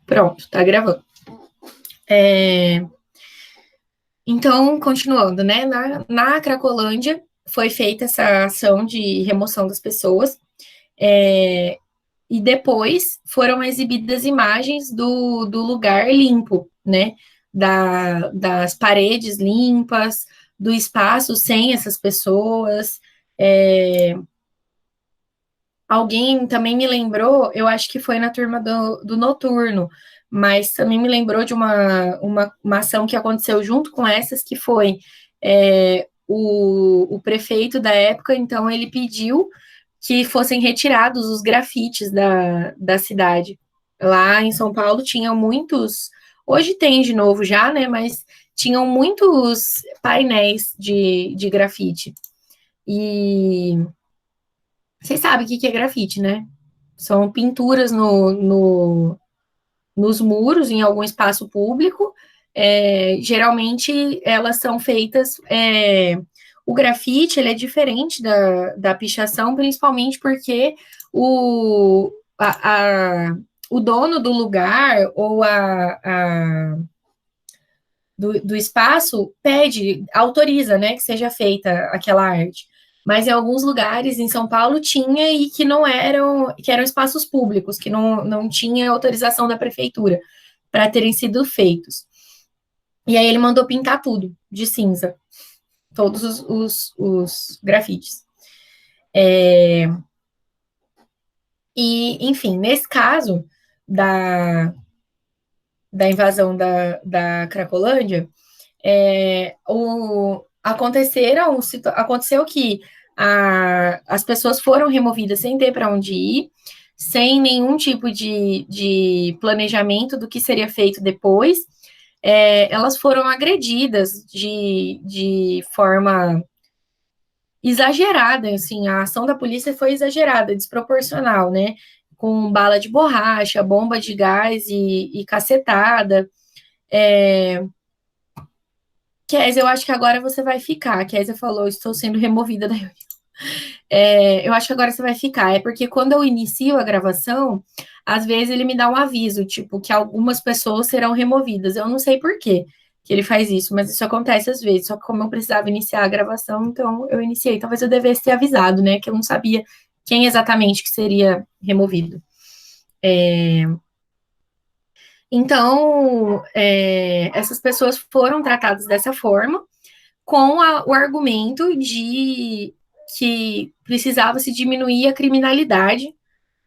Pronto, tá gravando. Então, continuando, né? Na Cracolândia foi feita essa ação de remoção das pessoas, e depois foram exibidas imagens do lugar limpo, né? Das paredes limpas, do espaço sem essas pessoas. Alguém também me lembrou, eu acho que foi na turma do Noturno, mas também me lembrou de uma ação que aconteceu junto com essas, que foi o prefeito da época, então ele pediu que fossem retirados os grafites da cidade. Lá em São Paulo tinham muitos, hoje tem de novo já, né, mas tinham muitos painéis de grafite. E vocês sabem o que é grafite, né? São pinturas nos muros, em algum espaço público. Geralmente, elas são feitas... o grafite, ele é diferente da pichação, principalmente porque o, o dono do lugar ou do espaço pede, autoriza, né, que seja feita aquela arte. Mas em alguns lugares em São Paulo tinha e que eram espaços públicos, que não tinha autorização da prefeitura para terem sido feitos. E aí ele mandou pintar tudo de cinza, todos os grafites. E, enfim, nesse caso da invasão da Cracolândia, aconteceu que as pessoas foram removidas sem ter para onde ir, sem nenhum tipo de planejamento do que seria feito depois. Elas foram agredidas de forma exagerada, assim, a ação da polícia foi exagerada, desproporcional, né? Com bala de borracha, bomba de gás e cacetada. Kézia, eu acho que agora você vai ficar. A Kézia falou, estou sendo removida da reunião. Eu acho que agora você vai ficar. É porque quando eu inicio a gravação, às vezes ele me dá um aviso, tipo, que algumas pessoas serão removidas. Eu não sei por quê que ele faz isso, mas isso acontece às vezes. Só que como eu precisava iniciar a gravação, então eu iniciei. Talvez eu devesse ter avisado, né? Que eu não sabia quem exatamente que seria removido. Então, essas pessoas foram tratadas dessa forma, com o argumento de que precisava se diminuir a criminalidade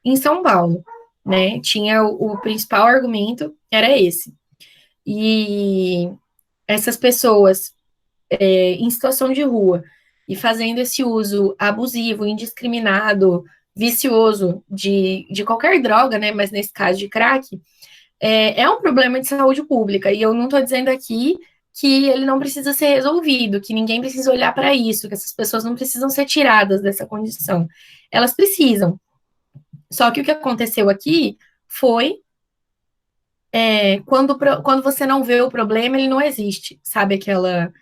em São Paulo, né? Tinha o principal argumento era esse. E essas pessoas em situação de rua e fazendo esse uso abusivo, indiscriminado, vicioso de qualquer droga, né? Mas nesse caso de crack, é um problema de saúde pública. E eu não estou dizendo aqui que ele não precisa ser resolvido, que ninguém precisa olhar para isso, que essas pessoas não precisam ser tiradas dessa condição. Elas precisam. Só que o que aconteceu aqui foi quando você não vê o problema, ele não existe. Sabe aquela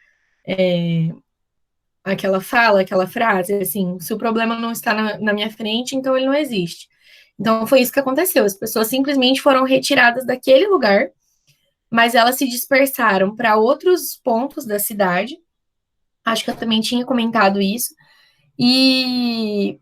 fala, aquela frase, assim, se o problema não está na minha frente, então ele não existe. Então foi isso que aconteceu. As pessoas simplesmente foram retiradas daquele lugar, mas elas se dispersaram para outros pontos da cidade. Acho que eu também tinha comentado isso. E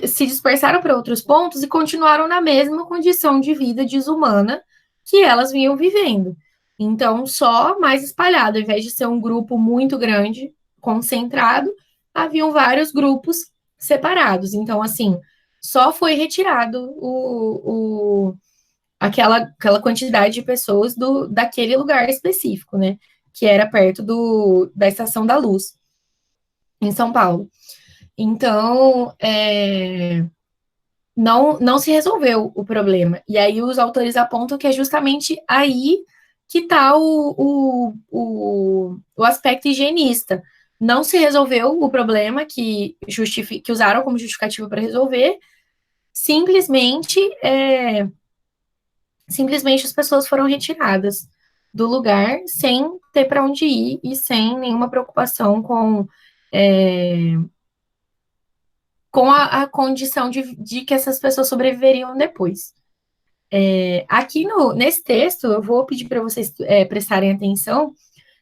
se dispersaram para outros pontos e continuaram na mesma condição de vida desumana que elas vinham vivendo. Então, só mais espalhado, ao invés de ser um grupo muito grande, concentrado, haviam vários grupos separados. Então, assim, só foi retirado aquela quantidade de pessoas daquele lugar específico, né? Que era perto da Estação da Luz, em São Paulo. Então, não se resolveu o problema. E aí os autores apontam que é justamente aí que está o aspecto higienista. Não se resolveu o problema que usaram como justificativa para resolver, simplesmente, simplesmente as pessoas foram retiradas do lugar sem ter para onde ir e sem nenhuma preocupação com a condição de que essas pessoas sobreviveriam depois. Aqui nesse texto, eu vou pedir para vocês prestarem atenção,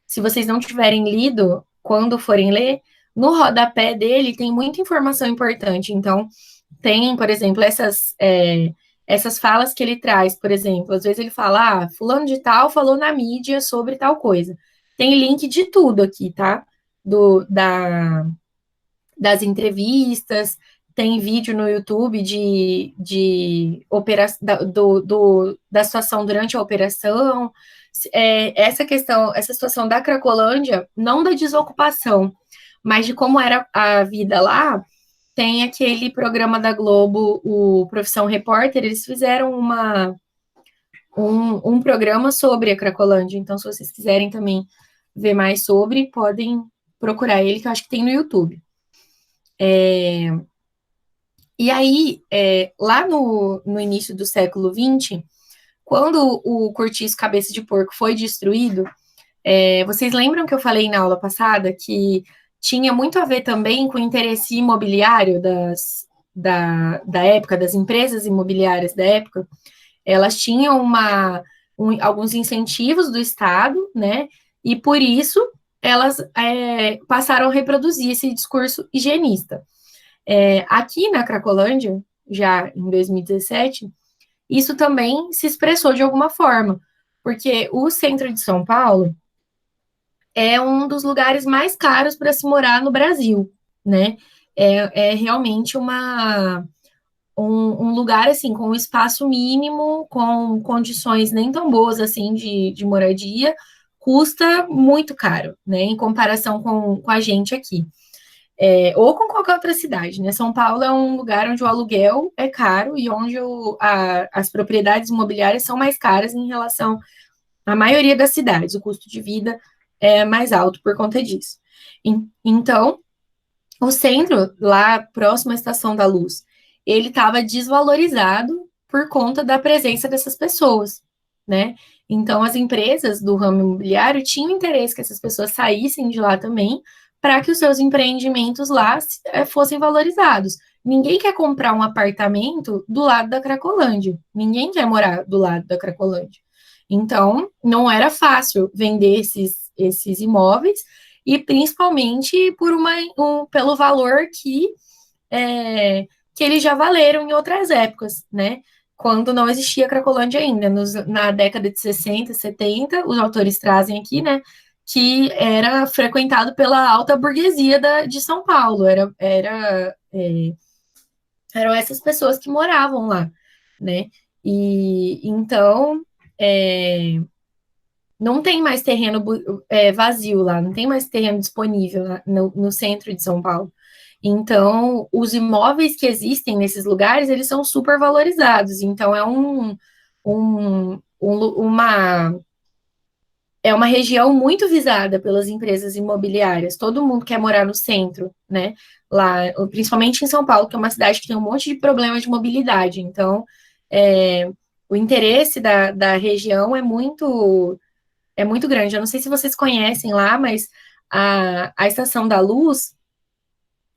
se vocês não tiverem lido, quando forem ler, no rodapé dele tem muita informação importante. Então, tem, por exemplo, essas falas que ele traz, por exemplo, às vezes ele fala, fulano de tal falou na mídia sobre tal coisa. Tem link de tudo aqui, tá? Das entrevistas, tem vídeo no YouTube da situação durante a operação. Essa situação da Cracolândia, não da desocupação, mas de como era a vida lá, tem aquele programa da Globo, o Profissão Repórter, eles fizeram um programa sobre a Cracolândia. Então, se vocês quiserem também ver mais sobre, podem procurar ele, que eu acho que tem no YouTube. E aí, lá no início do século XX, quando o Cortiço Cabeça de Porco foi destruído, vocês lembram que eu falei na aula passada que tinha muito a ver também com o interesse imobiliário da época, das empresas imobiliárias da época? Elas tinham alguns incentivos do Estado, né? E por isso elas passaram a reproduzir esse discurso higienista. Aqui na Cracolândia, já em 2017, isso também se expressou de alguma forma, porque o centro de São Paulo é um dos lugares mais caros para se morar no Brasil, né? É realmente um lugar, assim, com espaço mínimo, com condições nem tão boas, assim, de moradia, custa muito caro, né? Em comparação com a gente aqui. Ou com qualquer outra cidade, né? São Paulo é um lugar onde o aluguel é caro e onde as propriedades imobiliárias são mais caras em relação à maioria das cidades. O custo de vida é mais alto por conta disso. Então, o centro, lá próximo à Estação da Luz, ele estava desvalorizado por conta da presença dessas pessoas, né? Então, as empresas do ramo imobiliário tinham interesse que essas pessoas saíssem de lá também, para que os seus empreendimentos lá fossem valorizados. Ninguém quer comprar um apartamento do lado da Cracolândia. Ninguém quer morar do lado da Cracolândia. Então, não era fácil vender esses imóveis, e principalmente pelo valor que eles já valeram em outras épocas, né? Quando não existia Cracolândia ainda. Na década de 60, 70, os autores trazem aqui, né? Que era frequentado pela alta burguesia de São Paulo. Eram essas pessoas que moravam lá, né? E então não tem mais terreno vazio lá, não tem mais terreno disponível no centro de São Paulo. Então, os imóveis que existem nesses lugares, eles são super valorizados. Então, é uma região muito visada pelas empresas imobiliárias. Todo mundo quer morar no centro, né? Lá, principalmente em São Paulo, que é uma cidade que tem um monte de problemas de mobilidade. Então, o interesse da região é muito grande. Eu não sei se vocês conhecem lá, mas a Estação da Luz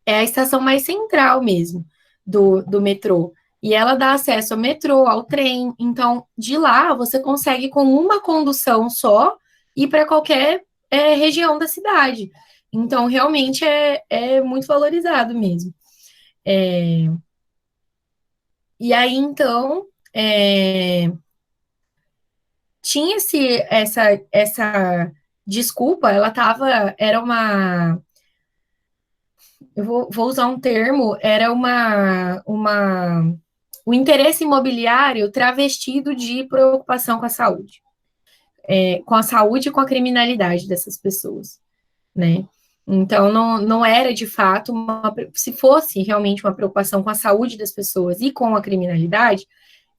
é a estação mais central mesmo do metrô. E ela dá acesso ao metrô, ao trem. Então, de lá, você consegue, com uma condução só, ir para qualquer região da cidade. Então, realmente é muito valorizado mesmo. E aí, então, tinha essa desculpa, era uma, eu vou usar um termo, era o interesse imobiliário travestido de preocupação com a saúde e com a criminalidade dessas pessoas, né? Então, não era de fato se fosse realmente uma preocupação com a saúde das pessoas e com a criminalidade,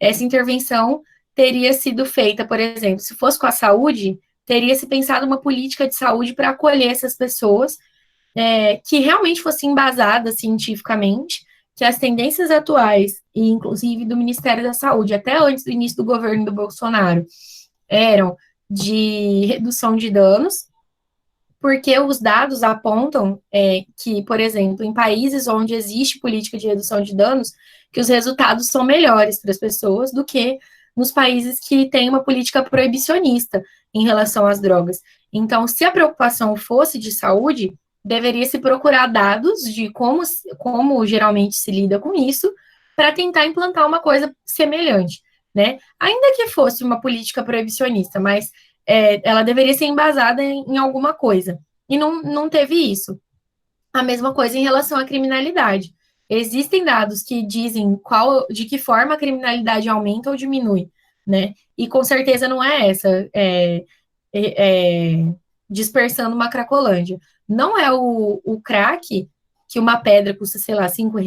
essa intervenção teria sido feita, por exemplo, se fosse com a saúde, teria se pensado uma política de saúde para acolher essas pessoas, que realmente fosse embasada cientificamente, que as tendências atuais, e inclusive do Ministério da Saúde, até antes do início do governo do Bolsonaro, eram de redução de danos, porque os dados apontam que, por exemplo, em países onde existe política de redução de danos, que os resultados são melhores para as pessoas do que nos países que têm uma política proibicionista em relação às drogas. Então, se a preocupação fosse de saúde, deveria se procurar dados de como geralmente se lida com isso, para tentar implantar uma coisa semelhante, né? Ainda que fosse uma política proibicionista, mas ela deveria ser embasada em alguma coisa. E não teve isso. A mesma coisa em relação à criminalidade. Existem dados que dizem de que forma a criminalidade aumenta ou diminui, né? E com certeza não é essa, dispersando uma cracolândia. Não é o crack, que uma pedra custa, sei lá, R$ 5,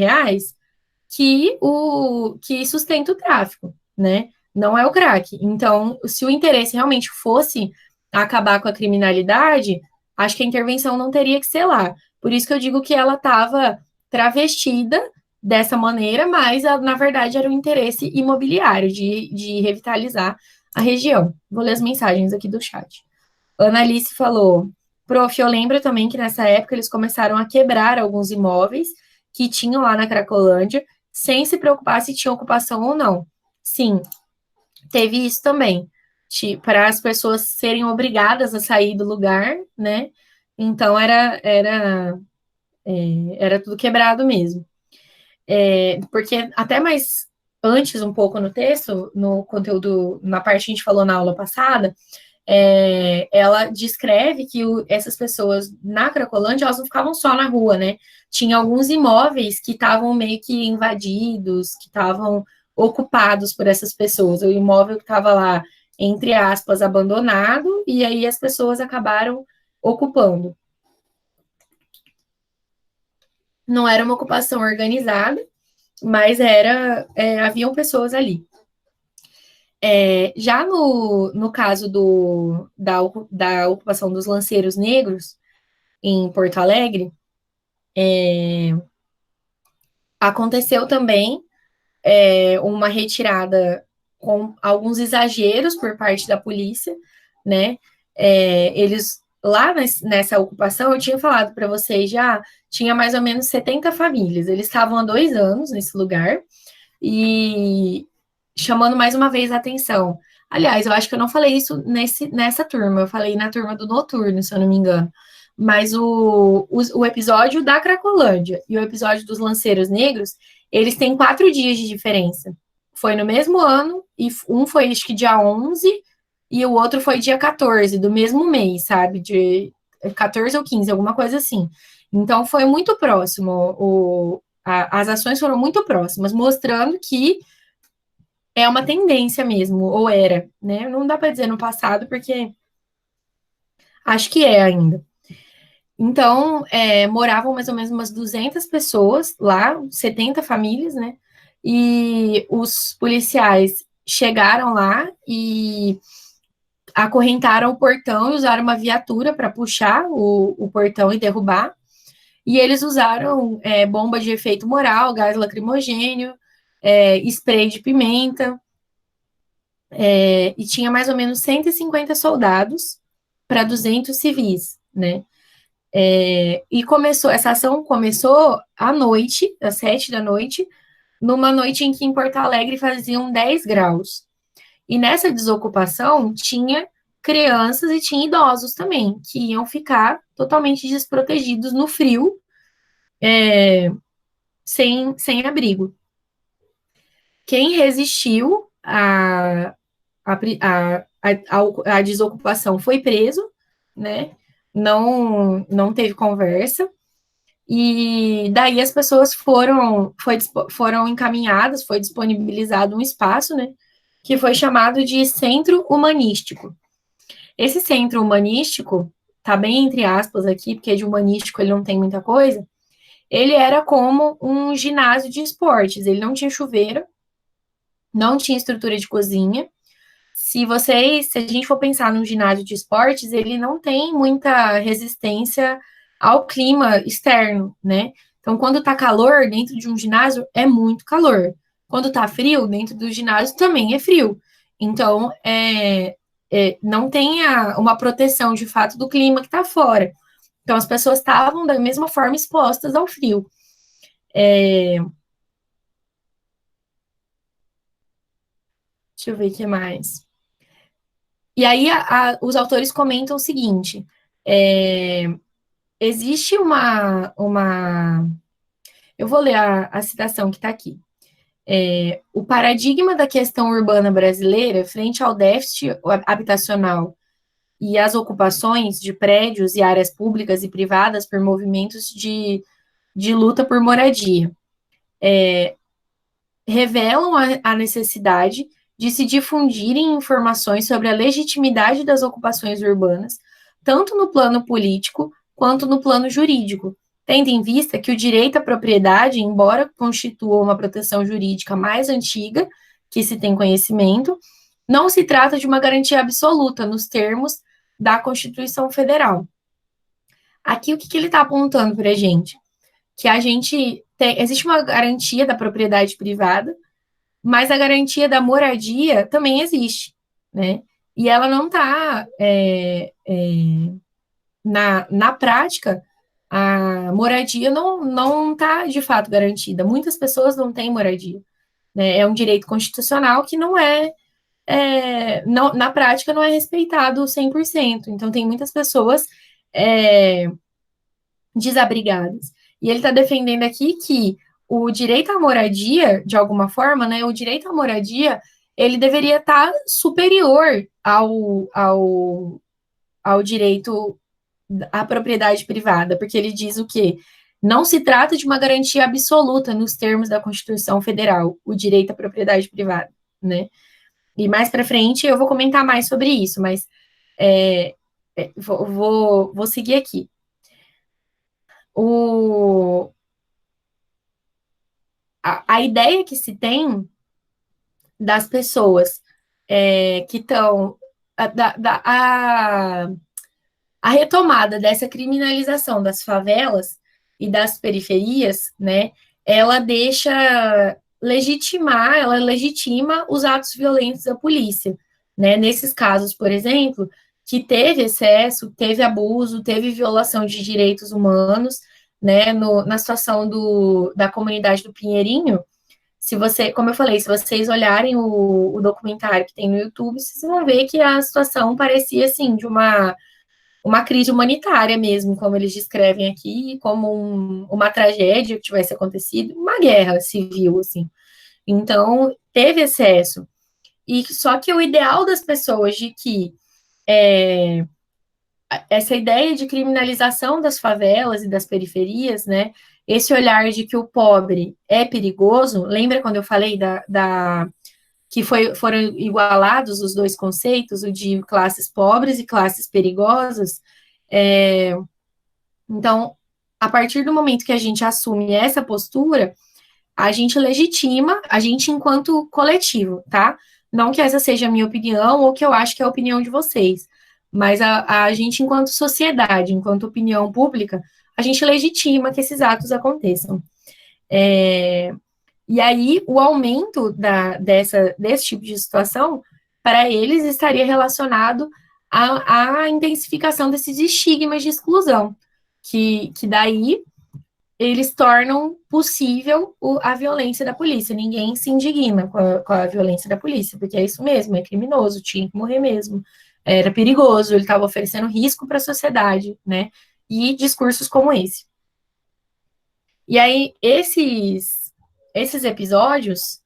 que sustenta o tráfico, né? Não é o crack. Então, se o interesse realmente fosse acabar com a criminalidade, acho que a intervenção não teria que ser lá. Por isso que eu digo que ela estava travestida dessa maneira, mas na verdade era um interesse imobiliário de revitalizar a região. Vou ler as mensagens aqui do chat. Ana Alice falou: Prof, eu lembro também que nessa época eles começaram a quebrar alguns imóveis que tinham lá na Cracolândia, sem se preocupar se tinha ocupação ou não. Sim, teve isso também, para as pessoas serem obrigadas a sair do lugar, né? Então era tudo quebrado mesmo. Porque até mais antes, um pouco no texto, no conteúdo, na parte que a gente falou na aula passada, ela descreve que essas pessoas na Cracolândia, elas não ficavam só na rua, né? Tinha alguns imóveis que estavam meio que invadidos, que estavam ocupados por essas pessoas. O imóvel que estava lá, entre aspas, abandonado, e aí as pessoas acabaram ocupando. Não era uma ocupação organizada, mas haviam pessoas ali. Já no caso da ocupação dos lanceiros negros em Porto Alegre, aconteceu também uma retirada com alguns exageros por parte da polícia, né? Eles lá nessa ocupação, eu tinha falado para vocês já, tinha mais ou menos 70 famílias. Eles estavam há 2 anos nesse lugar e chamando mais uma vez a atenção. Aliás, eu acho que eu não falei isso nessa turma, eu falei na turma do noturno, se eu não me engano. Mas o episódio da Cracolândia e o episódio dos Lanceiros Negros, eles têm 4 dias de diferença. Foi no mesmo ano, e um foi acho que dia 11, e o outro foi dia 14 do mesmo mês, sabe? De 14 ou 15, alguma coisa assim. Então foi muito próximo, as ações foram muito próximas, mostrando que é uma tendência mesmo, ou era, né? Não dá para dizer no passado, porque acho que é ainda. Então, moravam mais ou menos umas 200 pessoas lá, 70 famílias, né? E os policiais chegaram lá e acorrentaram o portão e usaram uma viatura para puxar o portão e derrubar. E eles usaram bomba de efeito moral, gás lacrimogênio, spray de pimenta, e tinha mais ou menos 150 soldados para 200 civis, né? E essa ação começou à noite, às 7 da noite, numa noite em que em Porto Alegre faziam 10 graus. E nessa desocupação tinha crianças e tinha idosos também, que iam ficar totalmente desprotegidos no frio, sem abrigo. Quem resistiu a desocupação foi preso, né? Não teve conversa. E daí as pessoas foram encaminhadas, foi disponibilizado um espaço, né? Que foi chamado de Centro Humanístico. Esse Centro Humanístico, tá bem entre aspas aqui, porque de humanístico ele não tem muita coisa, ele era como um ginásio de esportes, ele não tinha chuveiro, não tinha estrutura de cozinha. Se a gente for pensar num ginásio de esportes, ele não tem muita resistência ao clima externo, né? Então, quando tá calor dentro de um ginásio, é muito calor. Quando tá frio dentro do ginásio, também é frio. Então, não tem uma proteção de fato do clima que tá fora. Então, as pessoas estavam da mesma forma expostas ao frio. Deixa eu ver o que mais. E aí os autores comentam o seguinte: é, existe eu vou ler a citação que está aqui. O paradigma da questão urbana brasileira frente ao déficit habitacional e às ocupações de prédios e áreas públicas e privadas por movimentos de luta por moradia revelam a necessidade de se difundirem informações sobre a legitimidade das ocupações urbanas, tanto no plano político quanto no plano jurídico, tendo em vista que o direito à propriedade, embora constitua uma proteção jurídica mais antiga, que se tem conhecimento, não se trata de uma garantia absoluta nos termos da Constituição Federal. Aqui, o que ele está apontando para a gente? Que a gente existe uma garantia da propriedade privada, mas a garantia da moradia também existe, né? E ela não está na prática, a moradia não está de fato garantida. Muitas pessoas não têm moradia, né? É um direito constitucional que não, na prática não é respeitado 100%. Então tem muitas pessoas desabrigadas. E ele está defendendo aqui que o direito à moradia, de alguma forma, né, o direito à moradia, ele deveria estar superior ao direito à propriedade privada, porque ele diz o quê? Não se trata de uma garantia absoluta nos termos da Constituição Federal, o direito à propriedade privada, né? E mais para frente eu vou comentar mais sobre isso, mas vou seguir aqui. A ideia que se tem das pessoas que estão. A retomada dessa criminalização das favelas e das periferias, né, ela legitima os atos violentos da polícia, né, nesses casos, por exemplo, que teve excesso, teve abuso, teve violação de direitos humanos, né, na situação da comunidade do Pinheirinho, se você, como eu falei, se vocês olharem o documentário que tem no YouTube, vocês vão ver que a situação parecia, assim, de uma crise humanitária mesmo, como eles descrevem aqui, como uma tragédia que tivesse acontecido, uma guerra civil, assim. Então, teve excesso. E só que o ideal das pessoas de que essa ideia de criminalização das favelas e das periferias, né? Esse olhar de que o pobre é perigoso, lembra quando eu falei que foram igualados os dois conceitos, o de classes pobres e classes perigosas? Então, a partir do momento que a gente assume essa postura, a gente legitima, a gente enquanto coletivo, tá? Não que essa seja a minha opinião ou que eu acho que é a opinião de vocês, mas a gente enquanto sociedade, enquanto opinião pública, a gente legitima que esses atos aconteçam. E aí, o aumento desse tipo de situação, para eles, estaria relacionado à intensificação desses estigmas de exclusão, que daí eles tornam possível a violência da polícia. Ninguém se indigna com a violência da polícia, porque é isso mesmo, é criminoso, tinha que morrer mesmo. Era perigoso, ele estava oferecendo risco para a sociedade, né? E discursos como esse. E aí, esses episódios,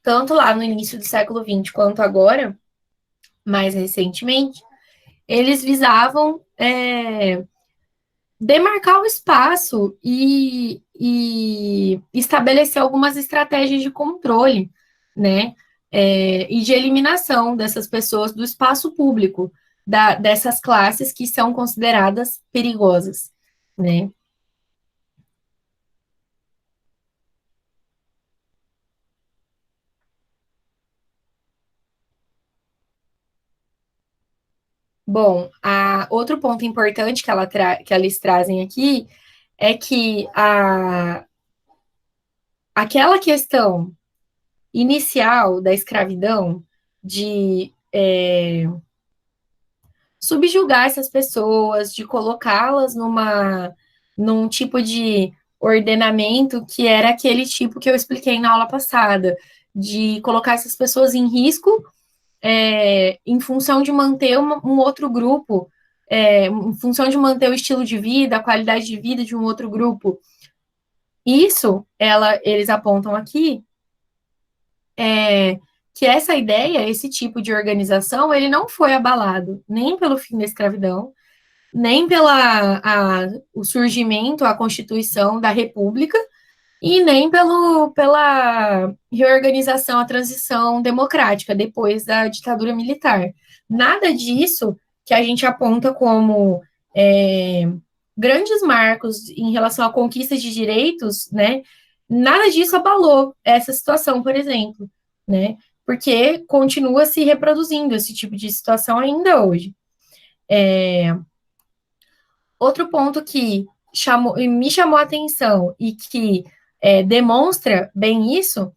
tanto lá no início do século XX quanto agora, mais recentemente, eles visavam demarcar o espaço e estabelecer algumas estratégias de controle, né? E de eliminação dessas pessoas do espaço público, dessas classes que são consideradas perigosas, né? Bom, outro ponto importante que eles trazem aqui é que aquela questão inicial da escravidão, de subjugar essas pessoas, de colocá-las num tipo de ordenamento que era aquele tipo que eu expliquei na aula passada, de colocar essas pessoas em risco em função de manter um outro grupo, em função de manter o estilo de vida, a qualidade de vida de um outro grupo. Isso, eles apontam aqui, que essa ideia, esse tipo de organização, ele não foi abalado nem pelo fim da escravidão, nem o surgimento, a constituição da República, e nem pela reorganização, a transição democrática depois da ditadura militar. Nada disso que a gente aponta como grandes marcos em relação à conquista de direitos, né? Nada disso abalou essa situação, por exemplo, né? Porque continua se reproduzindo esse tipo de situação ainda hoje. Outro ponto que me chamou a atenção e que demonstra bem isso,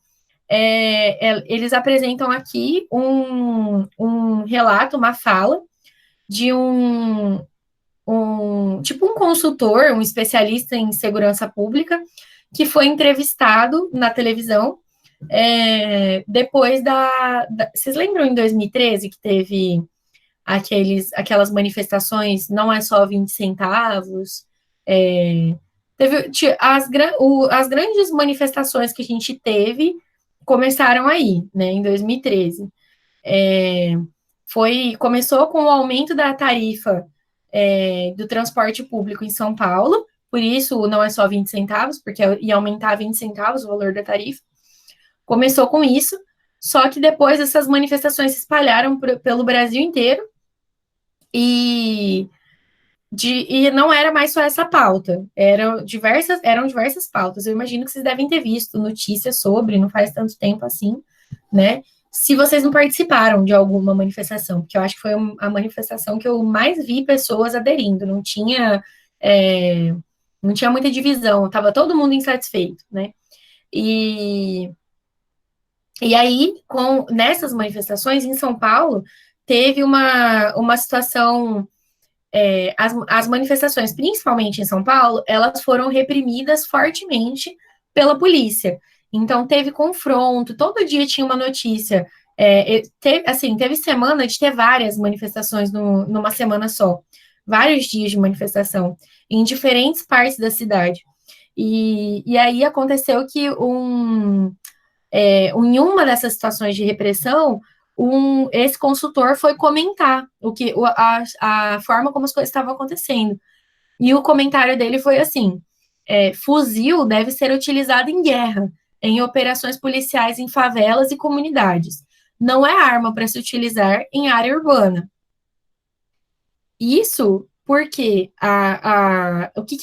eles apresentam aqui um relato, uma fala de tipo um consultor, um especialista em segurança pública, que foi entrevistado na televisão depois Vocês lembram em 2013 que teve aquelas manifestações, não é só 20 centavos, teve as grandes manifestações que a gente teve começaram aí, né, em 2013. Começou com o aumento da tarifa do transporte público em São Paulo, por isso não é só 20 centavos, porque ia aumentar 20 centavos o valor da tarifa. Começou com isso, só que depois essas manifestações se espalharam pelo Brasil inteiro, e não era mais só essa pauta, eram diversas pautas. Eu imagino que vocês devem ter visto notícias sobre, não faz tanto tempo assim, né? Se vocês não participaram de alguma manifestação, porque eu acho que foi a manifestação que eu mais vi pessoas aderindo, não tinha muita divisão, estava todo mundo insatisfeito, né? E aí, nessas manifestações em São Paulo, teve uma situação. As manifestações, principalmente em São Paulo, elas foram reprimidas fortemente pela polícia. Então, teve confronto, todo dia tinha uma notícia. Teve semana de ter várias manifestações numa semana só. Vários dias de manifestação, em diferentes partes da cidade. E aí aconteceu que em uma dessas situações de repressão, esse consultor foi comentar a forma como as coisas estavam acontecendo. E o comentário dele foi assim: fuzil deve ser utilizado em guerra, em operações policiais em favelas e comunidades. Não é arma para se utilizar em área urbana. Isso porque o que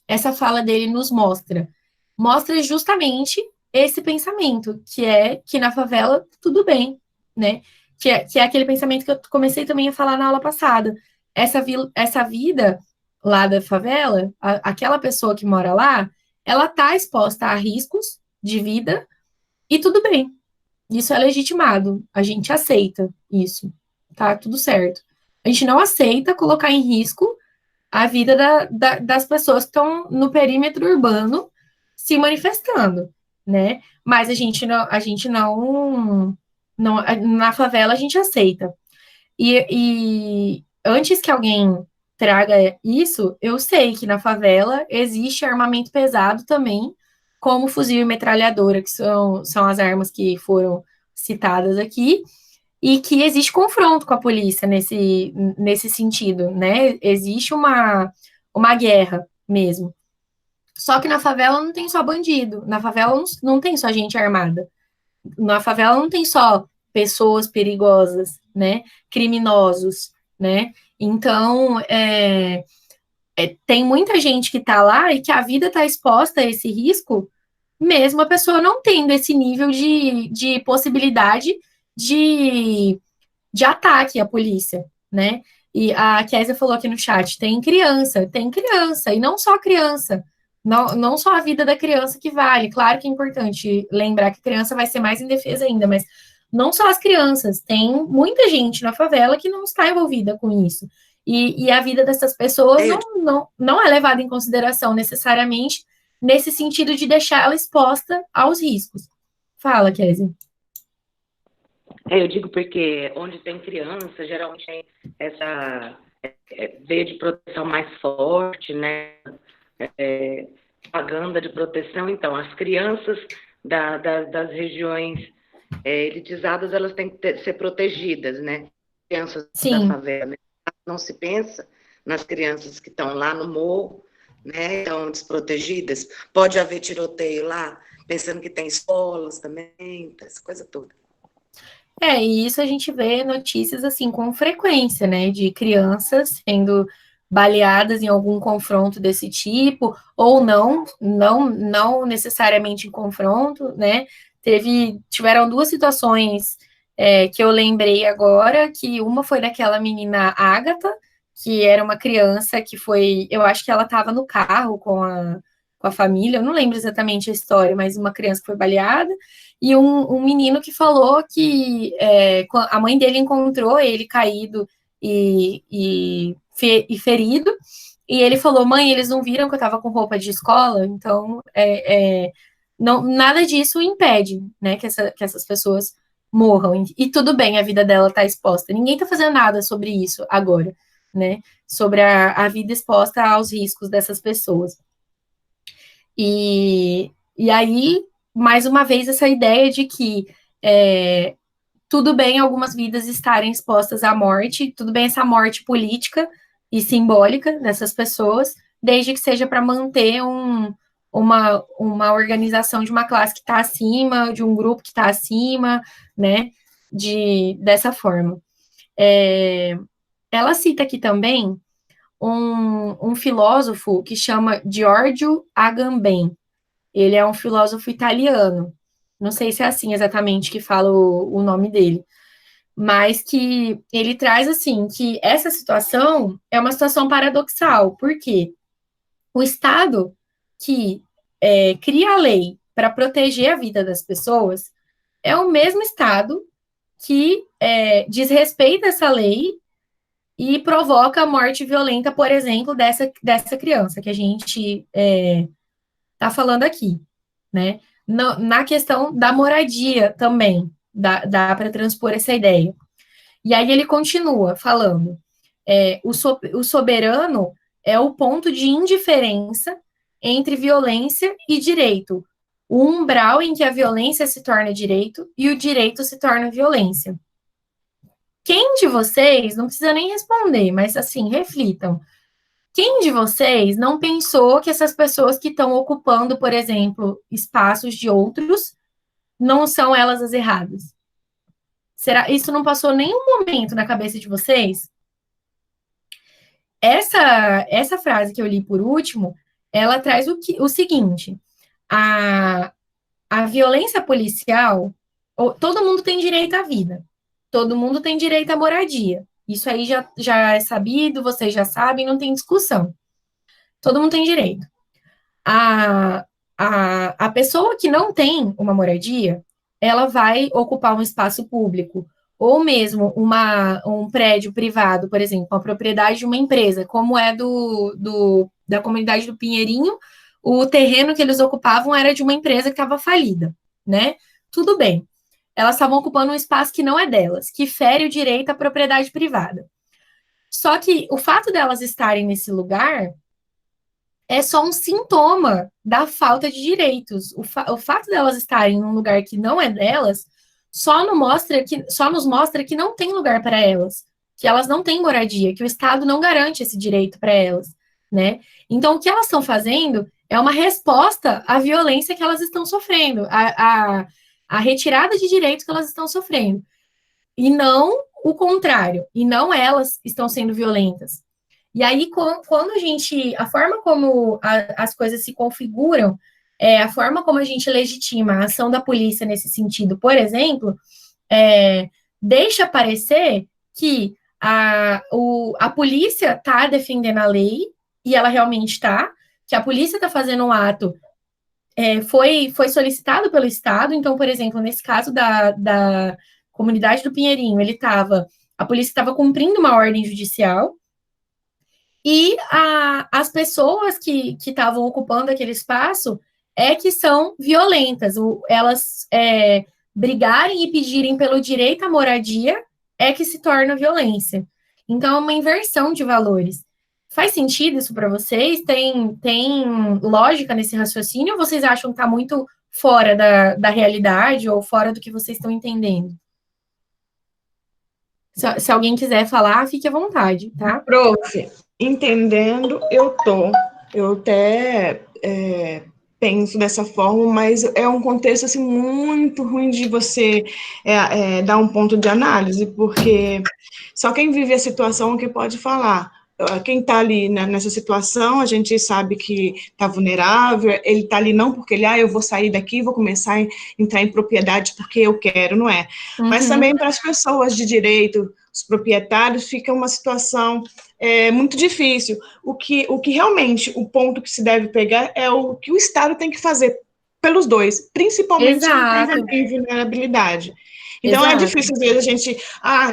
essa fala dele nos mostra? Mostra justamente esse pensamento, que é que na favela tudo bem, né? Que é aquele pensamento que eu comecei também a falar na aula passada. Essa vida lá da favela, aquela pessoa que mora lá, ela tá exposta a riscos de vida e tudo bem. Isso é legitimado. A gente aceita isso. Tá tudo certo. A gente não aceita colocar em risco a vida das pessoas que estão no perímetro urbano se manifestando, né? Mas a gente não na favela a gente aceita. E antes que alguém traga isso, eu sei que na favela existe armamento pesado também, como fuzil e metralhadora, que são as armas que foram citadas aqui, e que existe confronto com a polícia nesse sentido, né? Existe uma guerra mesmo. Só que na favela não tem só bandido, na favela não tem só gente armada, na favela não tem só pessoas perigosas, né? Criminosos, né? Então, tem muita gente que está lá e que a vida está exposta a esse risco, mesmo a pessoa não tendo esse nível de possibilidade de ataque à polícia, né? E a Kézia falou aqui no chat, tem criança, e não só criança, não só a vida da criança que vale, claro que é importante lembrar que a criança vai ser mais indefesa ainda, mas não só as crianças, tem muita gente na favela que não está envolvida com isso, E a vida dessas pessoas não é levada em consideração necessariamente nesse sentido de deixar ela exposta aos riscos. Fala, Kézia. Eu digo porque onde tem criança, geralmente tem essa veia de proteção mais forte, né? Propaganda de proteção. Então, as crianças das regiões elitizadas, elas têm que ser protegidas, né? Crianças da favela, né? Não se pensa nas crianças que estão lá no morro, né? Estão desprotegidas. Pode haver tiroteio lá, pensando que tem escolas também, essa coisa toda. E isso a gente vê notícias assim com frequência, né? De crianças sendo baleadas em algum confronto desse tipo, ou não necessariamente em confronto, né? Tiveram duas situações que eu lembrei agora, que uma foi daquela menina Ágata, que era uma criança que foi, eu acho que ela estava no carro com a família, eu não lembro exatamente a história, mas uma criança que foi baleada, e um menino que falou que a mãe dele encontrou ele caído e ferido, e ele falou, mãe, eles não viram que eu estava com roupa de escola, então não, nada disso impede, né, que essas pessoas morram. E tudo bem, a vida dela está exposta. Ninguém está fazendo nada sobre isso agora, né? Sobre a vida exposta aos riscos dessas pessoas. E aí, mais uma vez, essa ideia de que tudo bem algumas vidas estarem expostas à morte, tudo bem essa morte política e simbólica dessas pessoas, desde que seja para manter uma organização de uma classe que está acima, de um grupo que está acima, né? Dessa forma. Ela cita aqui também um filósofo que chama Giorgio Agamben. Ele é um filósofo italiano. Não sei se é assim exatamente que fala o nome dele, mas que ele traz assim que essa situação é uma situação paradoxal, porque o Estado que cria a lei para proteger a vida das pessoas é o mesmo Estado que desrespeita essa lei e provoca a morte violenta, por exemplo, dessa criança que a gente está falando aqui, né? Na questão da moradia também, dá para transpor essa ideia. E aí ele continua falando, o soberano é o ponto de indiferença entre violência e direito, o umbral em que a violência se torna direito e o direito se torna violência. Quem de vocês, não precisa nem responder, mas assim, reflitam. Quem de vocês não pensou que essas pessoas que estão ocupando, por exemplo, espaços de outros, não são elas as erradas? Isso não passou nenhum momento na cabeça de vocês? Essa frase que eu li por último, ela traz o seguinte: a violência policial, todo mundo tem direito à vida, todo mundo tem direito à moradia. Isso aí já é sabido, vocês já sabem, não tem discussão. Todo mundo tem direito. A pessoa que não tem uma moradia, ela vai ocupar um espaço público, ou mesmo um prédio privado, por exemplo, uma propriedade de uma empresa, como é da comunidade do Pinheirinho, o terreno que eles ocupavam era de uma empresa que estava falida, né? Tudo bem. Elas estavam ocupando um espaço que não é delas, que fere o direito à propriedade privada. Só que o fato delas estarem nesse lugar é só um sintoma da falta de direitos. O fato delas estarem num lugar que não é delas só nos mostra que não tem lugar para elas, que elas não têm moradia, que o Estado não garante esse direito para elas, né? Então, o que elas estão fazendo é uma resposta à violência que elas estão sofrendo, a retirada de direitos que elas estão sofrendo, e não o contrário, e não elas estão sendo violentas. E aí, quando a forma como as coisas se configuram, a forma como a gente legitima a ação da polícia nesse sentido, por exemplo, deixa parecer que a polícia está defendendo a lei, e ela realmente está, que a polícia está fazendo um ato, foi solicitado pelo Estado. Então, por exemplo, nesse caso da comunidade do Pinheirinho, a polícia estava cumprindo uma ordem judicial, E as pessoas que estavam ocupando aquele espaço é que são violentas. Elas brigarem e pedirem pelo direito à moradia é que se torna violência. Então, é uma inversão de valores. Faz sentido isso para vocês? Tem lógica nesse raciocínio ou vocês acham que está muito fora da realidade ou fora do que vocês estão entendendo? Se alguém quiser falar, fique à vontade, tá? Prof, entendendo, eu tô. Eu até penso dessa forma, mas é um contexto assim, muito ruim de você dar um ponto de análise, porque só quem vive a situação é que pode falar. Quem está ali, né, nessa situação, a gente sabe que está vulnerável, ele está ali não porque eu vou sair daqui, vou começar a entrar em propriedade porque eu quero, não é? Mas também para as pessoas de direito, os proprietários, fica uma situação muito difícil. O que realmente, o ponto que se deve pegar é o que o Estado tem que fazer pelos dois, principalmente quem tem vulnerabilidade. Então, é difícil, às vezes, a gente,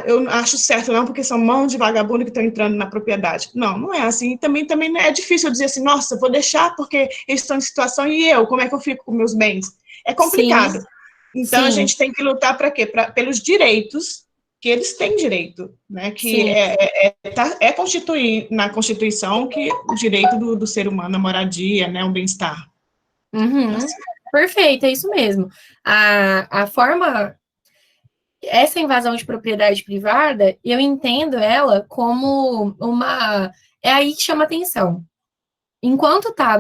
eu acho certo não, porque são mãos de vagabundo que estão entrando na propriedade. Não, não é assim. Também é difícil eu dizer assim, nossa, vou deixar porque eles estão em situação e como é que eu fico com meus bens? É complicado. Sim. Então, a gente tem que lutar para quê? Pelos direitos que eles têm direito, né? Que constituir na Constituição que o direito do ser humano à moradia, né? O bem-estar. Assim. Perfeito, é isso mesmo. A forma... Essa invasão de propriedade privada, eu entendo ela como uma... É aí que chama atenção. Enquanto tá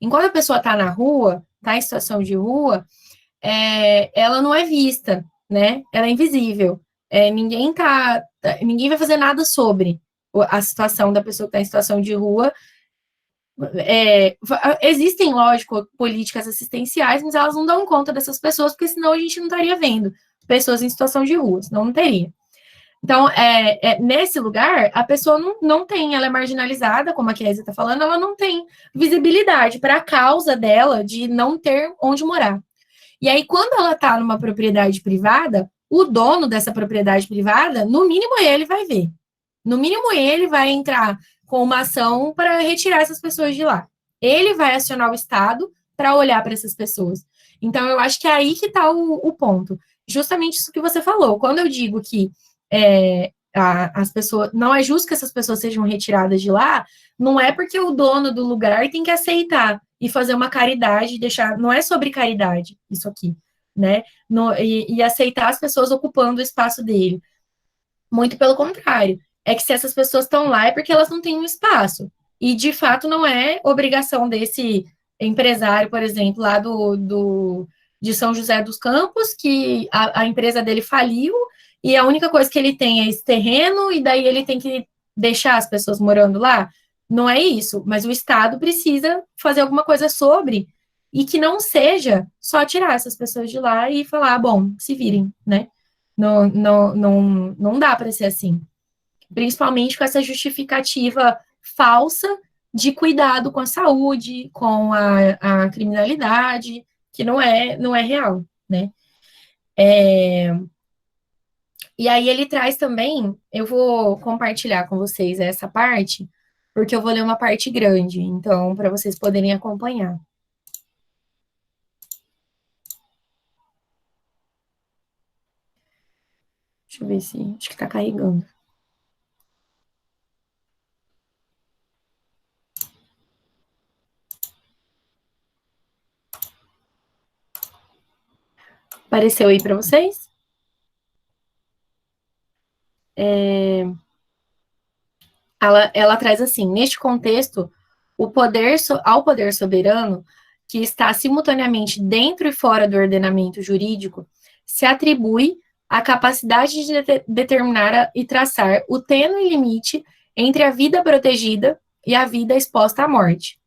enquanto a pessoa tá na rua, tá em situação de rua, ela não é vista, né? Ela é invisível. Ninguém vai fazer nada sobre a situação da pessoa que está em situação de rua. Existem, lógico, políticas assistenciais, mas elas não dão conta dessas pessoas, porque senão a gente não estaria vendo pessoas em situação de rua, senão não teria. Então, nesse lugar, a pessoa não tem, ela é marginalizada, como a Kézia está falando, ela não tem visibilidade para a causa dela de não ter onde morar. E aí, quando ela está numa propriedade privada, o dono dessa propriedade privada, no mínimo ele vai ver. No mínimo ele vai entrar com uma ação para retirar essas pessoas de lá. Ele vai acionar o Estado para olhar para essas pessoas. Então, eu acho que é aí que está o ponto. Justamente isso que você falou. Quando eu digo que as pessoas, não é justo que essas pessoas sejam retiradas de lá, não é porque o dono do lugar tem que aceitar e fazer uma caridade, deixar, não é sobre caridade isso aqui, né? E aceitar as pessoas ocupando o espaço dele. Muito pelo contrário. É que se essas pessoas estão lá é porque elas não têm um espaço. E, de fato, não é obrigação desse empresário, por exemplo, lá de São José dos Campos, que a empresa dele faliu e a única coisa que ele tem é esse terreno e daí ele tem que deixar as pessoas morando lá. Não é isso, mas o Estado precisa fazer alguma coisa sobre e que não seja só tirar essas pessoas de lá e falar, bom, se virem, né? Não dá para ser assim. Principalmente com essa justificativa falsa de cuidado com a saúde, com a criminalidade, que não é real, né? E aí ele traz também, eu vou compartilhar com vocês essa parte, porque eu vou ler uma parte grande, então, para vocês poderem acompanhar. Deixa eu ver se... Acho que está carregando. Apareceu aí para vocês? Ela traz assim, neste contexto, ao poder soberano, que está simultaneamente dentro e fora do ordenamento jurídico, se atribui a capacidade de determinar e traçar o tênue limite entre a vida protegida e a vida exposta à morte,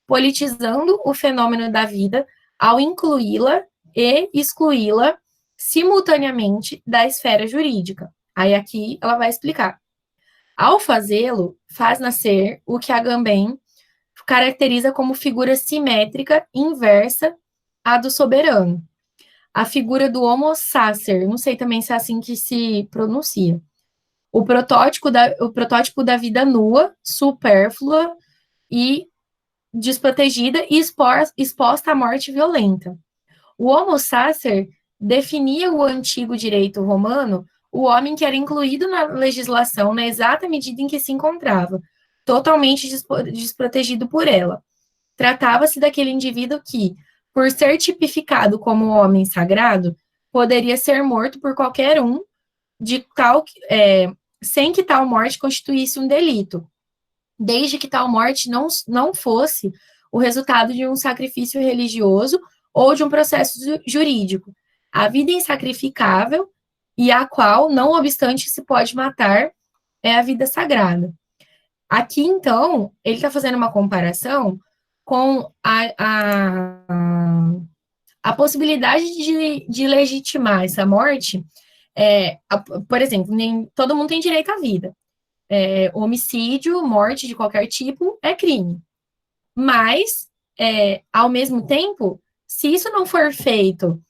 politizando o fenômeno da vida ao incluí-la e excluí-la simultaneamente da esfera jurídica. Aí aqui ela vai explicar. Ao fazê-lo, faz nascer o que Agamben caracteriza como figura simétrica inversa à do soberano. A figura do homo sacer, não sei também se é assim que se pronuncia. o protótipo da vida nua, supérflua e desprotegida e exposta à morte violenta. O homo sacer definia o antigo direito romano o homem que era incluído na legislação na exata medida em que se encontrava, totalmente desprotegido por ela. Tratava-se daquele indivíduo que, por ser tipificado como homem sagrado, poderia ser morto por qualquer um, sem que tal morte constituísse um delito, desde que tal morte não fosse o resultado de um sacrifício religioso ou de um processo jurídico. A vida insacrificável e a qual, não obstante, se pode matar, é a vida sagrada. Aqui, então, ele está fazendo uma comparação com a possibilidade de legitimar essa morte. Por exemplo, todo mundo tem direito à vida. Homicídio, morte de qualquer tipo é crime. Mas, ao mesmo tempo, se isso não for feito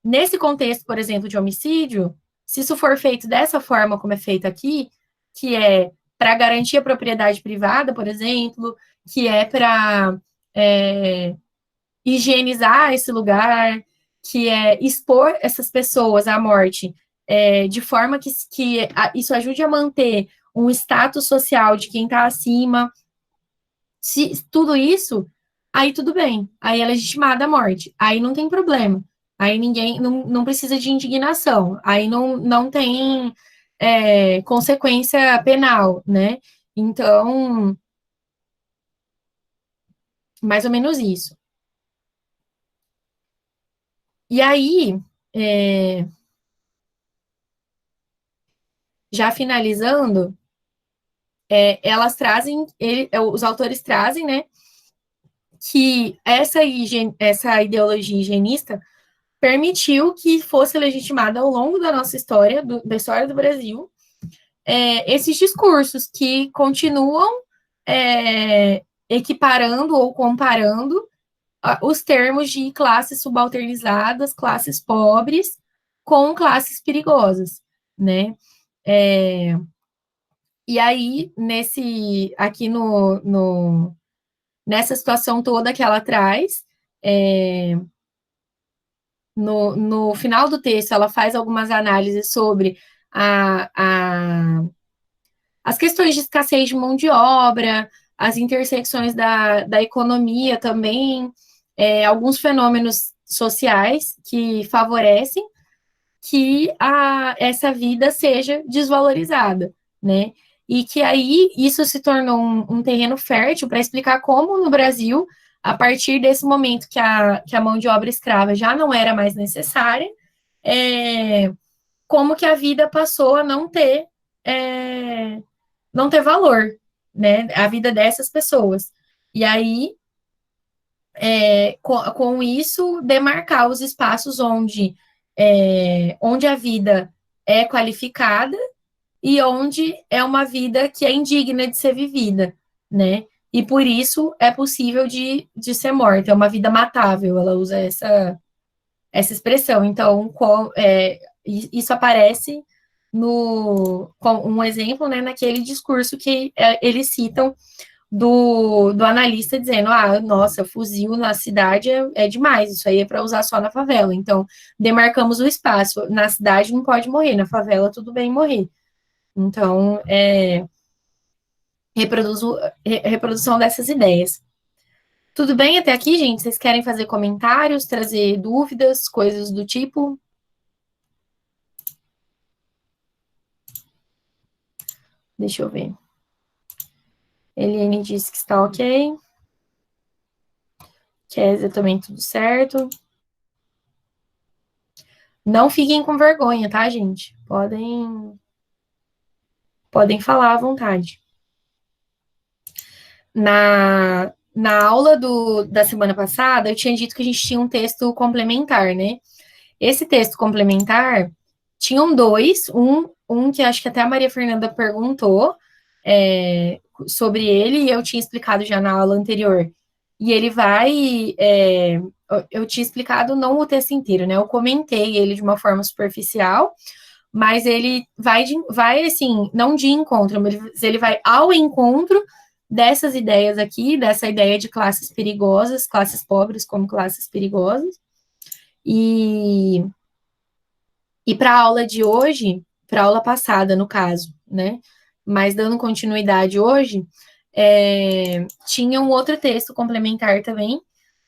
nesse contexto, por exemplo, de homicídio, se isso for feito dessa forma como é feito aqui, que é para garantir a propriedade privada, por exemplo, que é para higienizar esse lugar, que é expor essas pessoas à morte, de forma que isso ajude a manter um status social de quem está acima. Se tudo isso, aí tudo bem, aí é legitimada a morte, aí não tem problema, aí ninguém não precisa de indignação, aí não tem consequência penal, né? Então, mais ou menos isso. E aí, já finalizando, elas trazem, os autores trazem, né, que essa ideologia higienista permitiu que fosse legitimada ao longo da nossa história, da história do Brasil, esses discursos que continuam equiparando ou comparando os termos de classes subalternizadas, classes pobres, com classes perigosas, né? E aí, aqui nessa situação toda que ela traz, no final do texto, ela faz algumas análises sobre as questões de escassez de mão de obra, as intersecções da economia também, alguns fenômenos sociais que favorecem que essa vida seja desvalorizada, né? E que aí isso se tornou um terreno fértil para explicar como no Brasil, a partir desse momento que a mão de obra escrava já não era mais necessária, como que a vida passou a não ter valor, né? A vida dessas pessoas. E aí, com isso, demarcar os espaços onde a vida é qualificada e onde é uma vida que é indigna de ser vivida, né? E por isso é possível de ser morta, é uma vida matável, ela usa essa expressão. Então, isso aparece com um exemplo, né, naquele discurso que eles citam do analista dizendo, nossa, fuzil na cidade é demais, isso aí é para usar só na favela. Então, demarcamos o espaço. Na cidade não pode morrer, na favela tudo bem morrer. Então, reprodução dessas ideias. Tudo bem até aqui, gente? Vocês querem fazer comentários, trazer dúvidas, coisas do tipo? Deixa eu ver. Eliane disse que está ok. Kézia também tudo certo. Não fiquem com vergonha, tá, gente? Podem falar à vontade. Na aula da semana passada, eu tinha dito que a gente tinha um texto complementar, né? Esse texto complementar, tinham dois, um que acho que até a Maria Fernanda perguntou sobre ele, e eu tinha explicado já na aula anterior. E ele eu tinha explicado não o texto inteiro, né? Eu comentei ele de uma forma superficial, mas ele vai assim, não de encontro, mas ele vai ao encontro dessas ideias aqui, dessa ideia de classes perigosas, classes pobres como classes perigosas. E para a aula de hoje, para a aula passada, no caso, né? Mas dando continuidade hoje, tinha um outro texto complementar também,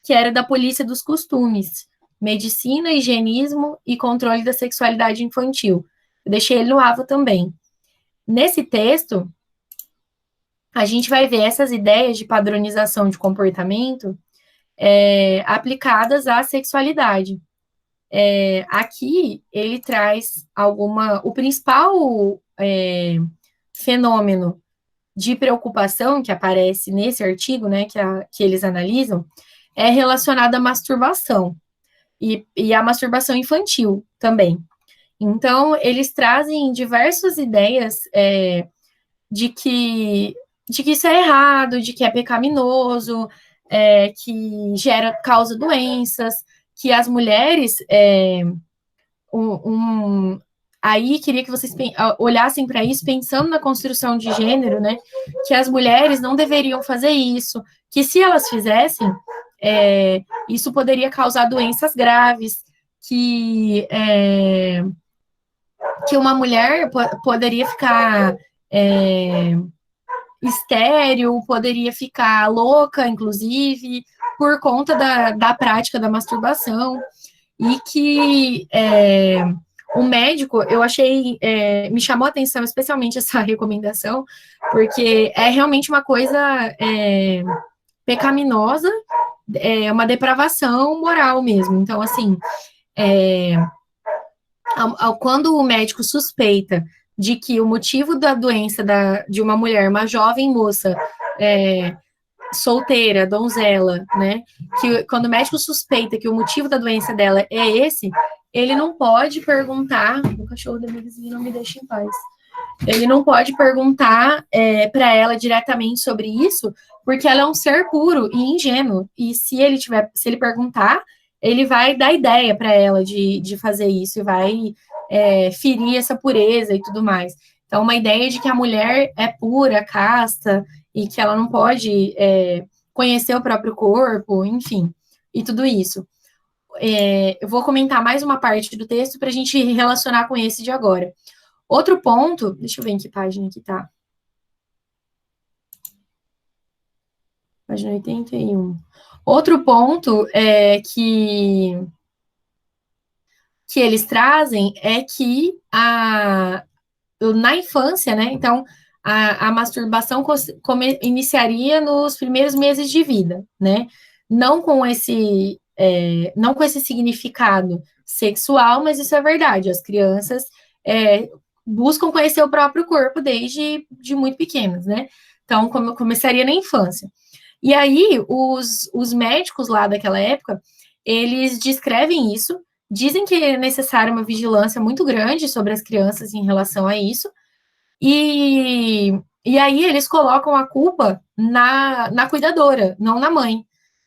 que era da Polícia dos Costumes, Medicina, Higienismo e Controle da Sexualidade Infantil. Eu deixei ele no AVA também. Nesse texto, a gente vai ver essas ideias de padronização de comportamento aplicadas à sexualidade. Aqui, ele traz o principal fenômeno de preocupação que aparece nesse artigo, né, que eles analisam, é relacionado à masturbação e à masturbação infantil também. Então, eles trazem diversas ideias de que isso é errado, de que é pecaminoso, que causa doenças, que as mulheres aí queria que vocês olhassem para isso pensando na construção de gênero, né? Que as mulheres não deveriam fazer isso, que se elas fizessem, isso poderia causar doenças graves, que uma mulher poderia ficar estéril, poderia ficar louca, inclusive, por conta da prática da masturbação, e que o médico, eu achei, me chamou a atenção especialmente essa recomendação, porque é realmente uma coisa pecaminosa, é uma depravação moral mesmo. Então, assim, quando o médico suspeita de que o motivo da doença de uma mulher, uma jovem moça, solteira, donzela, né, que quando o médico suspeita que o motivo da doença dela é esse, ele não pode perguntar, o cachorro da minha vizinha não me deixa em paz, ele não pode perguntar para ela diretamente sobre isso, porque ela é um ser puro e ingênuo, e se ele perguntar, ele vai dar ideia para ela de fazer isso, e vai ferir essa pureza e tudo mais. Então, uma ideia de que a mulher é pura, casta, e que ela não pode conhecer o próprio corpo, enfim, e tudo isso. Eu vou comentar mais uma parte do texto para a gente relacionar com esse de agora. Outro ponto, deixa eu ver em que página que tá. Página 81. Outro ponto que eles trazem é que na infância, né, então, a masturbação iniciaria nos primeiros meses de vida, né, não com esse significado sexual, mas isso é verdade, as crianças buscam conhecer o próprio corpo desde muito pequenas, né, então começaria na infância. E aí, os médicos lá daquela época, eles descrevem isso, dizem que é necessária uma vigilância muito grande sobre as crianças em relação a isso, e aí eles colocam a culpa na cuidadora, não na mãe.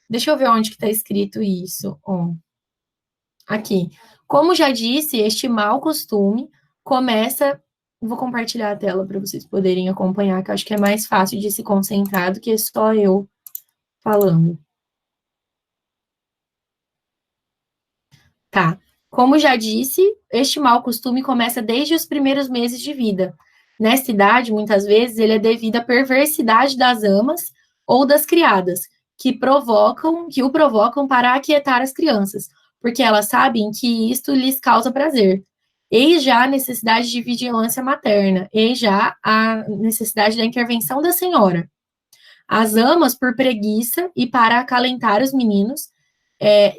Deixa eu ver onde que está escrito isso. Aqui. Como já disse, este mau costume começa... Vou compartilhar a tela para vocês poderem acompanhar, que eu acho que é mais fácil de se concentrar do que só eu falando. Tá. Como já disse, este mau costume começa desde os primeiros meses de vida. Nesta idade, muitas vezes, ele é devido à perversidade das amas ou das criadas, que o provocam para aquietar as crianças, porque elas sabem que isto lhes causa prazer. Eis já a necessidade de vigilância materna, eis já a necessidade da intervenção da senhora. As amas, por preguiça e para acalentar os meninos,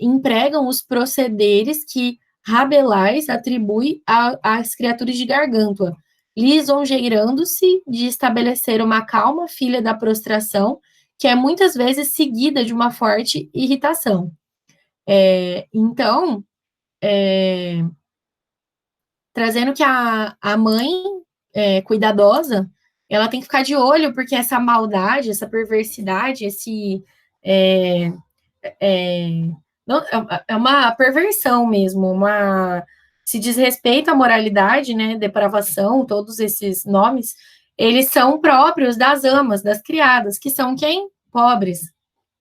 empregam os procederes que Rabelais atribui às criaturas de Gargântua, lisonjeirando-se de estabelecer uma calma filha da prostração, que é muitas vezes seguida de uma forte irritação. Então, trazendo que a mãe cuidadosa, ela tem que ficar de olho, porque essa maldade, essa perversidade, é uma perversão mesmo, se diz respeito à moralidade, né, depravação, todos esses nomes, eles são próprios das amas, das criadas, que são quem? Pobres,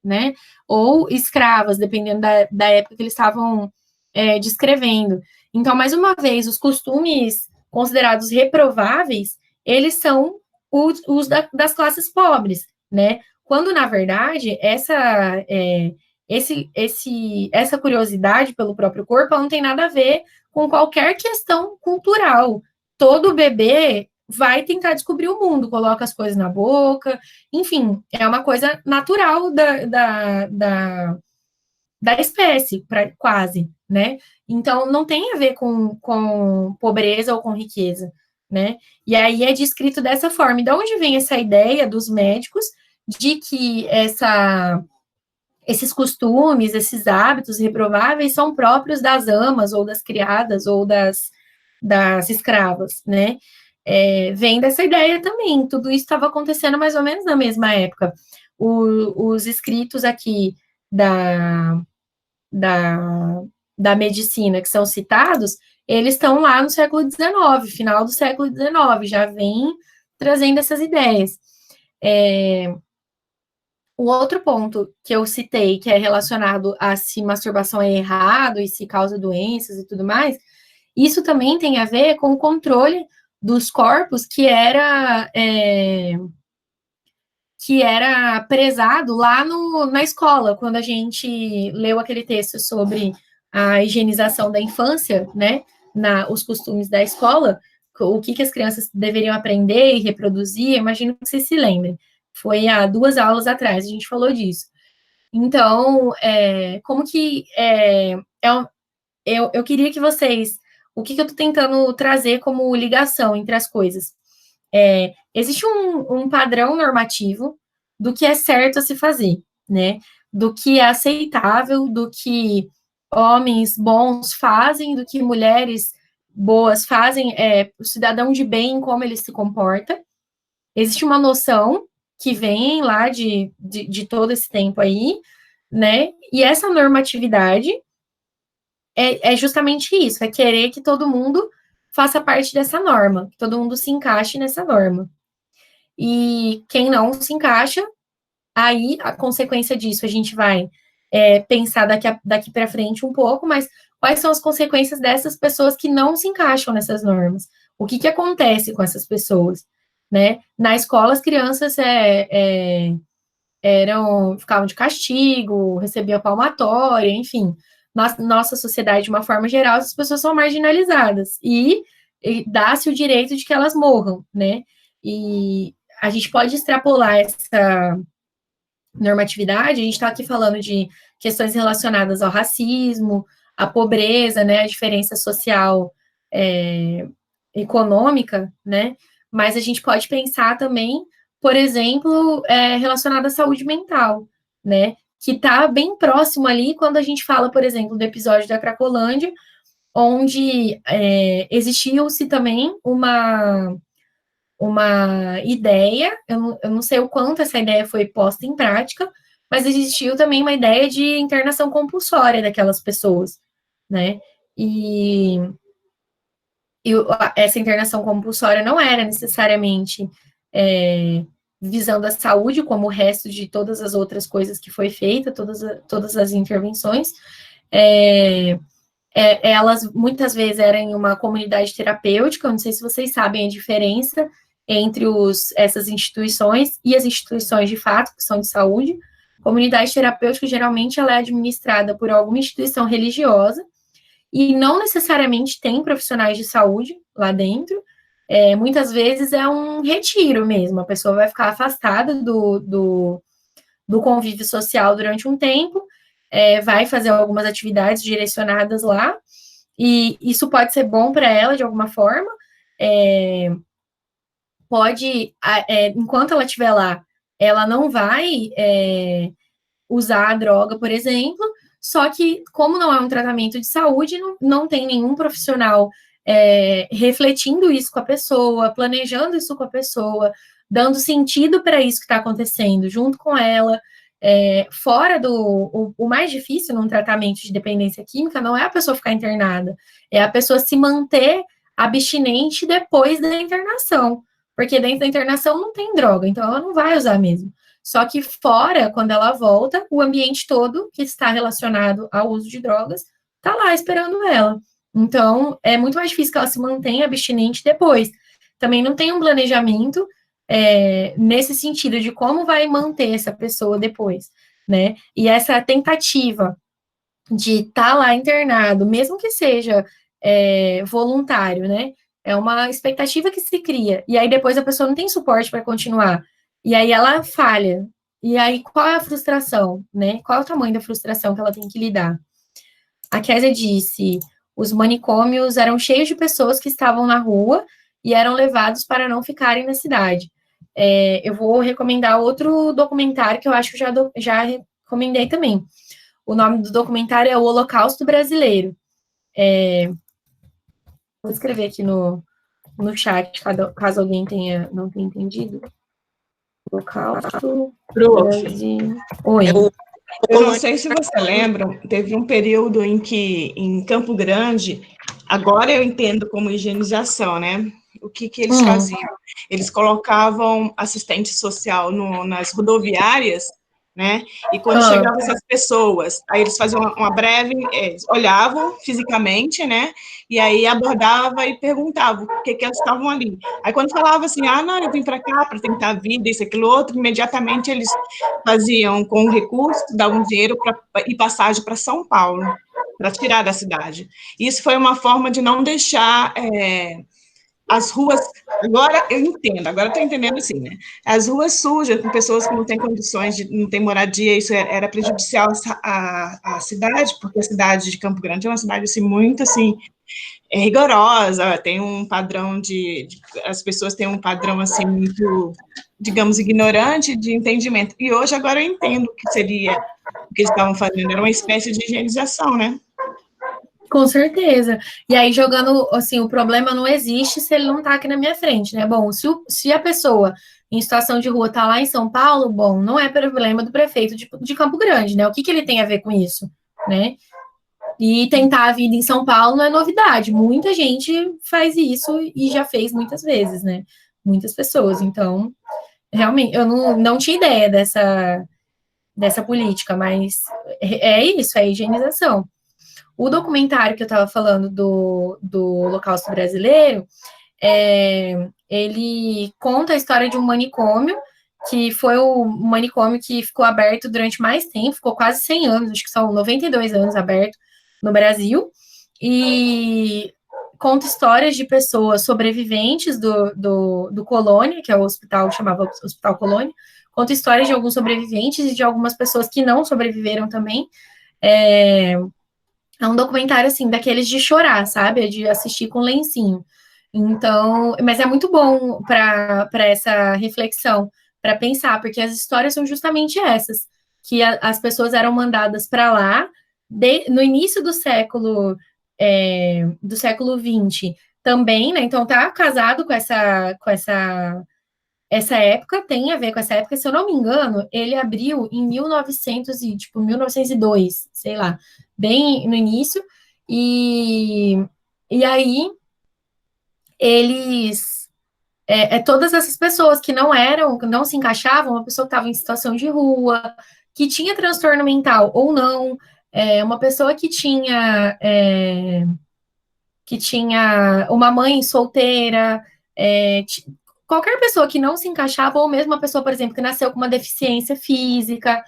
né? Ou escravas, dependendo da época que eles estavam descrevendo. Então, mais uma vez, os costumes considerados reprováveis, eles são os das classes pobres, né? Quando, na verdade, essa curiosidade pelo próprio corpo não tem nada a ver com qualquer questão cultural. Todo bebê vai tentar descobrir o mundo, coloca as coisas na boca, enfim, é uma coisa natural da espécie, quase, né? Então, não tem a ver com pobreza ou com riqueza, né? E aí é descrito dessa forma. E de onde vem essa ideia dos médicos de que esses costumes, esses hábitos reprováveis são próprios das amas, ou das criadas, ou das escravas, né? Vem dessa ideia também. Tudo isso estava acontecendo mais ou menos na mesma época. Os escritos aqui da medicina que são citados, eles estão lá no século XIX, final do século XIX, já vem trazendo essas ideias. O outro ponto que eu citei, que é relacionado a se masturbação é errado e se causa doenças e tudo mais, isso também tem a ver com o controle dos corpos que era prezado lá na escola, quando a gente leu aquele texto sobre a higienização da infância, né, os costumes da escola, o que as crianças deveriam aprender e reproduzir, imagino que vocês se lembrem. Foi há 2 aulas atrás, a gente falou disso. Então, como que eu queria que vocês... O que eu estou tentando trazer como ligação entre as coisas? Existe um padrão normativo do que é certo a se fazer, né? Do que é aceitável, do que homens bons fazem, do que mulheres boas fazem, o cidadão de bem, como ele se comporta. Existe uma noção que vem lá de todo esse tempo aí, né? E essa normatividade é justamente isso, é querer que todo mundo faça parte dessa norma, que todo mundo se encaixe nessa norma. E quem não se encaixa, aí a consequência disso a gente vai pensar daqui para frente um pouco, mas quais são as consequências dessas pessoas que não se encaixam nessas normas? O que acontece com essas pessoas? Né? Na escola, as crianças ficavam de castigo, recebiam palmatória, enfim. Nossa sociedade, de uma forma geral, as pessoas são marginalizadas e dá-se o direito de que elas morram, né? E a gente pode extrapolar essa normatividade, a gente está aqui falando de questões relacionadas ao racismo, à pobreza, né, a diferença social econômica, né, mas a gente pode pensar também, por exemplo, relacionado à saúde mental, né, que está bem próximo ali quando a gente fala, por exemplo, do episódio da Cracolândia, onde existiu-se também uma ideia, eu não sei o quanto essa ideia foi posta em prática, mas existiu também uma ideia de internação compulsória daquelas pessoas, né? E essa internação compulsória não era necessariamente visando a saúde, como o resto de todas as outras coisas que foi feita, todas as intervenções. Elas muitas vezes eram em uma comunidade terapêutica, eu não sei se vocês sabem a diferença entre essas instituições e as instituições de fato, que são de saúde. Comunidade terapêutica, geralmente, ela é administrada por alguma instituição religiosa e não necessariamente tem profissionais de saúde lá dentro. Muitas vezes é um retiro mesmo, a pessoa vai ficar afastada do convívio social durante um tempo, vai fazer algumas atividades direcionadas lá, e isso pode ser bom para ela de alguma forma, enquanto ela estiver lá, ela não vai usar a droga, por exemplo, só que, como não é um tratamento de saúde, não tem nenhum profissional refletindo isso com a pessoa, planejando isso com a pessoa, dando sentido para isso que está acontecendo junto com ela. Fora o mais difícil num tratamento de dependência química não é a pessoa ficar internada, é a pessoa se manter abstinente depois da internação, porque dentro da internação não tem droga, então ela não vai usar mesmo. Só que fora, quando ela volta, o ambiente todo que está relacionado ao uso de drogas está lá esperando ela. Então, é muito mais difícil que ela se mantenha abstinente depois. Também não tem um planejamento nesse sentido de como vai manter essa pessoa depois, né? E essa tentativa de estar lá internado, mesmo que seja voluntário, né? É uma expectativa que se cria. E aí depois a pessoa não tem suporte para continuar. E aí ela falha. E aí qual é a frustração, né? Qual é o tamanho da frustração que ela tem que lidar? A Kézia disse: os manicômios eram cheios de pessoas que estavam na rua e eram levados para não ficarem na cidade. Eu vou recomendar outro documentário que eu acho que já recomendei também. O nome do documentário é O Holocausto Brasileiro. Vou escrever aqui no chat, caso alguém não tenha entendido. Holocausto Brasil. Oi. Eu não sei se você lembra, teve um período em que, em Campo Grande, agora eu entendo como higienização, né? O que eles faziam? Eles colocavam assistente social nas rodoviárias, né? E quando chegavam essas pessoas, aí eles faziam uma breve, olhavam fisicamente, né? E aí abordava e perguntava o que elas estavam ali. Aí quando falava assim, não, eu vim para cá para tentar a vida, isso, aquilo, outro, imediatamente eles faziam com recurso, davam dinheiro e passagem para São Paulo, para tirar da cidade. Isso foi uma forma de não deixar as ruas, agora eu entendo, agora estou entendendo assim, né? As ruas sujas, com pessoas que não têm condições, não têm moradia, isso era prejudicial à cidade, porque a cidade de Campo Grande é uma cidade assim, muito assim, rigorosa, tem um padrão as pessoas têm um padrão assim, muito, digamos, ignorante de entendimento. E hoje, agora eu entendo o que seria o que eles estavam fazendo, era uma espécie de higienização, né? Com certeza. E aí, jogando, assim, o problema não existe se ele não tá aqui na minha frente, né? Bom, se a pessoa em situação de rua tá lá em São Paulo, bom, não é problema do prefeito de Campo Grande, né? O que ele tem a ver com isso, né? E tentar a vida em São Paulo não é novidade. Muita gente faz isso e já fez muitas vezes, né? Muitas pessoas. Então, realmente, eu não tinha ideia dessa política, mas é isso, é higienização. O documentário que eu estava falando do Holocausto Brasileiro, ele conta a história de um manicômio, que foi o manicômio que ficou aberto durante mais tempo, ficou quase 100 anos, acho que são 92 anos aberto no Brasil, e conta histórias de pessoas sobreviventes do Colônia, que é o hospital que chamava Hospital Colônia, conta histórias de alguns sobreviventes e de algumas pessoas que não sobreviveram também. É um documentário, assim, daqueles de chorar, sabe? De assistir com lencinho. Então, mas é muito bom para essa reflexão, para pensar, porque as histórias são justamente essas, que as pessoas eram mandadas para lá no início do século XX também, né? Então tá casado com essa época, tem a ver com essa época, se eu não me engano, ele abriu em 1902, sei lá, bem no início, e aí eles todas essas pessoas que não se encaixavam, uma pessoa que estava em situação de rua, que tinha transtorno mental ou não, uma pessoa que tinha uma mãe solteira, qualquer pessoa que não se encaixava, ou mesmo uma pessoa, por exemplo, que nasceu com uma deficiência física,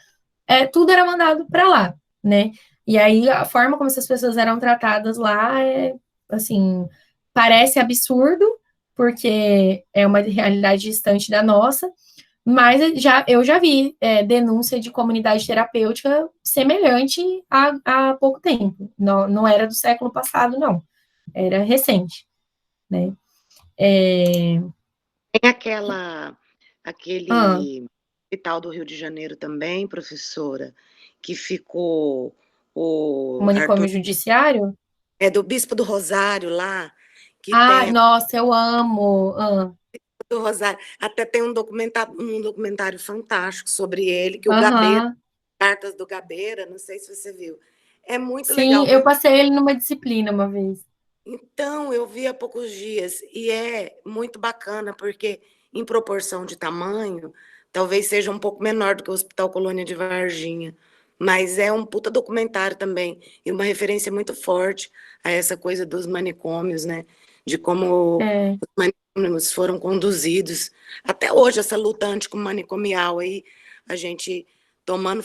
tudo era mandado para lá, né? E aí a forma como essas pessoas eram tratadas lá assim, parece absurdo, porque é uma realidade distante da nossa, mas eu já vi denúncia de comunidade terapêutica semelhante há pouco tempo. Não era do século passado, não. Era recente, né? Tem aquele hospital do Rio de Janeiro também, professora, que ficou o manicômio judiciário? Do Bispo do Rosário lá, que tem... nossa, eu amo. Do Rosário. Até tem um documentário fantástico sobre ele, que o Gabetta Cartas do Gabeira, não sei se você viu. É muito Sim, legal. eu passei ele numa disciplina uma vez. Então, eu vi há poucos dias, e é muito bacana, porque em proporção de tamanho, talvez seja um pouco menor do que o Hospital Colônia de Varginha, mas é um puta documentário também, e uma referência muito forte a essa coisa dos manicômios, né? De como É. os manicômios foram conduzidos. Até hoje, essa luta anticomanicomial aí, a gente tomando,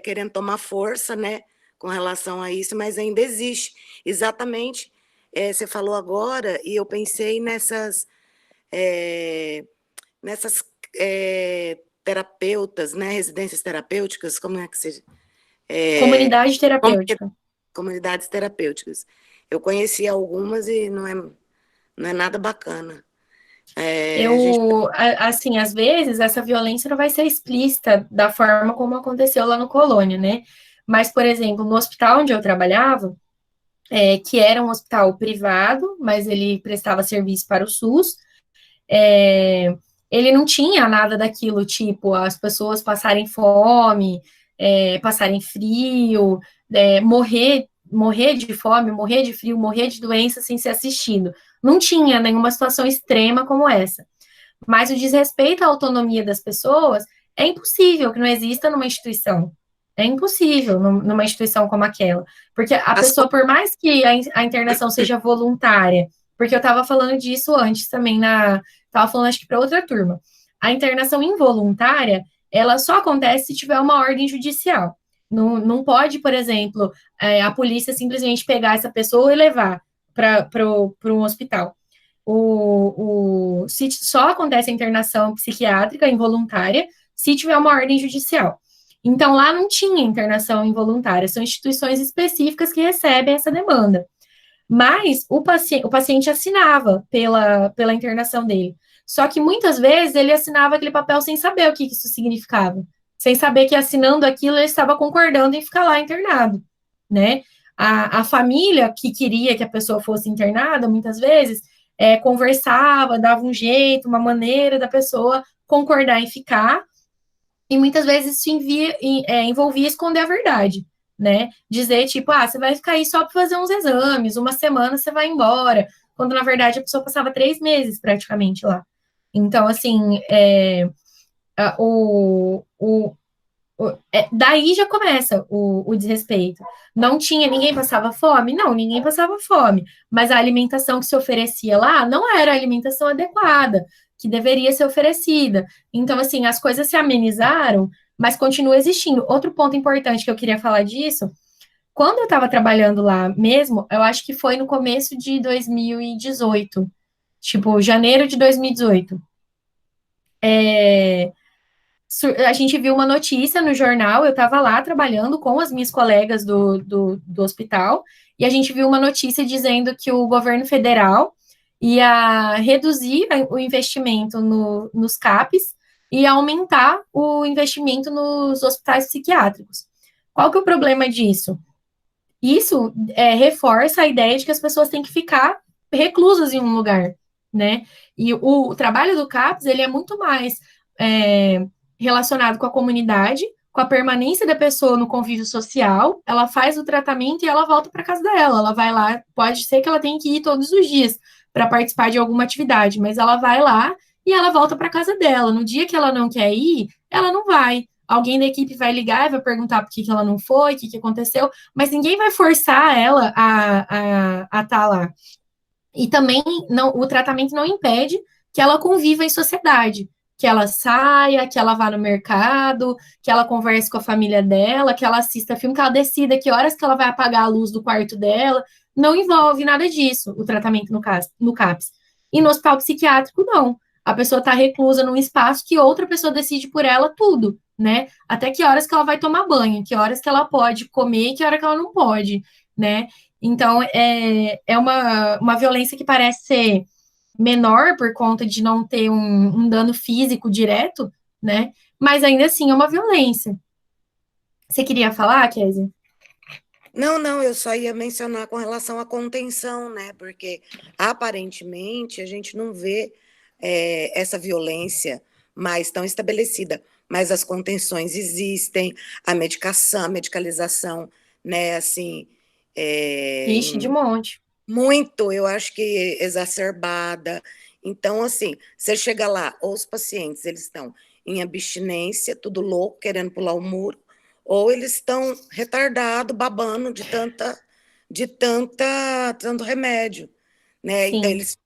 querendo tomar força, né? Com relação a isso, mas ainda existe. Exatamente, você falou agora, e eu pensei nessas terapeutas, né, residências terapêuticas, como é que se... Comunidade terapêutica. Comunidades terapêuticas. Eu conheci algumas e não é nada bacana. Gente... Assim, às vezes, essa violência não vai ser explícita da forma como aconteceu lá no Colônia, né? Mas, por exemplo, no hospital onde eu trabalhava, que era um hospital privado, mas ele prestava serviço para o SUS, ele não tinha nada daquilo, tipo, as pessoas passarem fome, passarem frio, morrer de fome, morrer de frio, morrer de doença sem ser assistido. Não tinha nenhuma situação extrema como essa. Mas o desrespeito à autonomia das pessoas é impossível que não exista numa instituição. É impossível numa instituição como aquela. Porque a pessoa, por mais que a internação seja voluntária, porque eu estava falando disso antes também estava falando acho que para outra turma. A internação involuntária, ela só acontece se tiver uma ordem judicial. Não, não pode, por exemplo, a polícia simplesmente pegar essa pessoa e levar para um hospital. Se só acontece a internação psiquiátrica involuntária se tiver uma ordem judicial. Então, lá não tinha internação involuntária, são instituições específicas que recebem essa demanda. Mas o paciente assinava pela internação dele. Só que muitas vezes ele assinava aquele papel sem saber o que isso significava. Sem saber que assinando aquilo ele estava concordando em ficar lá internado, né? A família que queria que a pessoa fosse internada, muitas vezes, conversava, dava um jeito, uma maneira da pessoa concordar em ficar, e muitas vezes isso envolvia esconder a verdade, né? Dizer, tipo, você vai ficar aí só para fazer uns exames, uma semana você vai embora, quando na verdade a pessoa passava 3 meses praticamente lá. Então, assim, daí já começa o desrespeito. Não tinha, ninguém passava fome? Não, ninguém passava fome. Mas a alimentação que se oferecia lá não era a alimentação adequada, que deveria ser oferecida. Então, assim, as coisas se amenizaram, mas continua existindo. Outro ponto importante que eu queria falar disso, quando eu estava trabalhando lá mesmo, eu acho que foi no começo de 2018, tipo, janeiro de 2018. A gente viu uma notícia no jornal, eu estava lá trabalhando com as minhas colegas do hospital, e a gente viu uma notícia dizendo que o governo federal ia reduzir o investimento nos CAPs e aumentar o investimento nos hospitais psiquiátricos. Qual que é o problema disso? Isso reforça a ideia de que as pessoas têm que ficar reclusas em um lugar, né? E o trabalho do CAPS, ele é muito mais relacionado com a comunidade, com a permanência da pessoa no convívio social, ela faz o tratamento e ela volta para casa dela. Ela vai lá, pode ser que ela tenha que ir todos os dias para participar de alguma atividade, mas ela vai lá e ela volta para casa dela. No dia que ela não quer ir, ela não vai. Alguém da equipe vai ligar e vai perguntar por que ela não foi, o que aconteceu, mas ninguém vai forçar ela a estar lá. E também o tratamento não impede que ela conviva em sociedade, que ela saia, que ela vá no mercado, que ela converse com a família dela, que ela assista filme, que ela decida que horas que ela vai apagar a luz do quarto dela. Não envolve nada disso, o tratamento no CAPS. E no hospital psiquiátrico, não. A pessoa está reclusa num espaço que outra pessoa decide por ela tudo, né? Até que horas que ela vai tomar banho, que horas que ela pode comer e que hora que ela não pode, né? Então, é uma violência que parece ser menor por conta de não ter um dano físico direto, né? Mas ainda assim é uma violência. Você queria falar, Kézia? Não, eu só ia mencionar com relação à contenção, né? Porque aparentemente a gente não vê essa violência mais tão estabelecida. mas as contenções existem, a medicação, a medicalização, né, assim, Ixi, de monte. muito, eu acho que exacerbada. Então, assim, você chega lá, ou os pacientes, eles estão em abstinência, tudo louco, querendo pular o muro, ou eles estão retardados, babando tanto remédio, né? Então, Sim.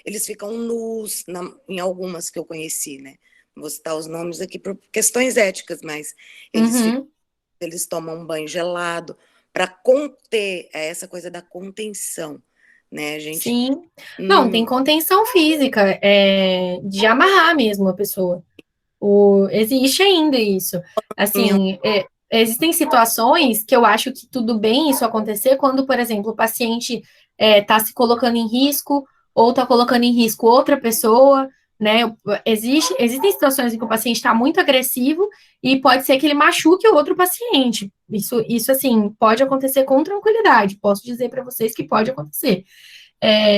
eles ficam nus, em algumas que eu conheci, né? Não vou citar os nomes aqui por questões éticas, mas Uhum. eles tomam um banho gelado para conter essa coisa da contenção, né? A gente. Sim. Não, tem contenção física, de amarrar mesmo a pessoa. Existe ainda isso. Assim, existem situações que eu acho que tudo bem isso acontecer quando, por exemplo, o paciente está se colocando em risco ou está colocando em risco outra pessoa, né? Existem situações em que o paciente está muito agressivo e pode ser que ele machuque o outro paciente. Isso assim, pode acontecer com tranquilidade. Posso dizer para vocês que pode acontecer.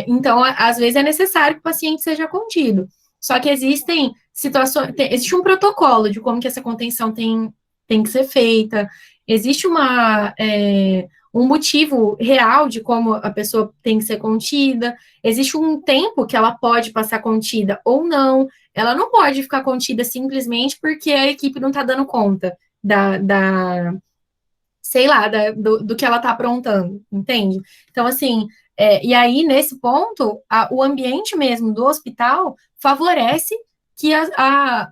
Então, às vezes é necessário que o paciente seja contido. Só que existem situações, existe um protocolo de como que essa contenção tem que ser feita, existe um motivo real de como a pessoa tem que ser contida, existe um tempo que ela pode passar contida ou não, ela não pode ficar contida simplesmente porque a equipe não está dando conta sei lá, do que ela está aprontando, entende? Então, assim, e aí, nesse ponto, o ambiente mesmo do hospital favorece que,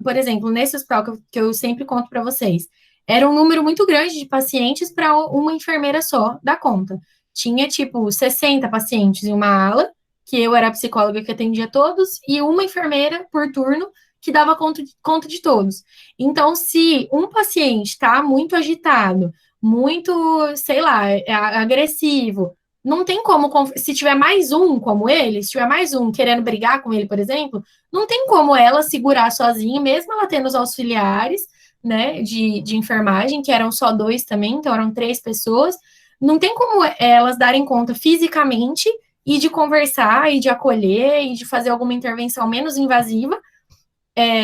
por exemplo, nesse hospital que eu sempre conto para vocês, era um número muito grande de pacientes para uma enfermeira só dar conta. Tinha, tipo, 60 pacientes em uma ala, que eu era a psicóloga que atendia todos, e uma enfermeira por turno que dava conta de todos. Então, se um paciente está muito agitado, muito, sei lá, agressivo. Não tem como, se tiver mais um como ele, se tiver mais um querendo brigar com ele, por exemplo, não tem como ela segurar sozinha, mesmo ela tendo os auxiliares, né, de enfermagem, que eram só 2 também, então eram 3 pessoas, não tem como elas darem conta fisicamente e de conversar e de acolher e de fazer alguma intervenção menos invasiva,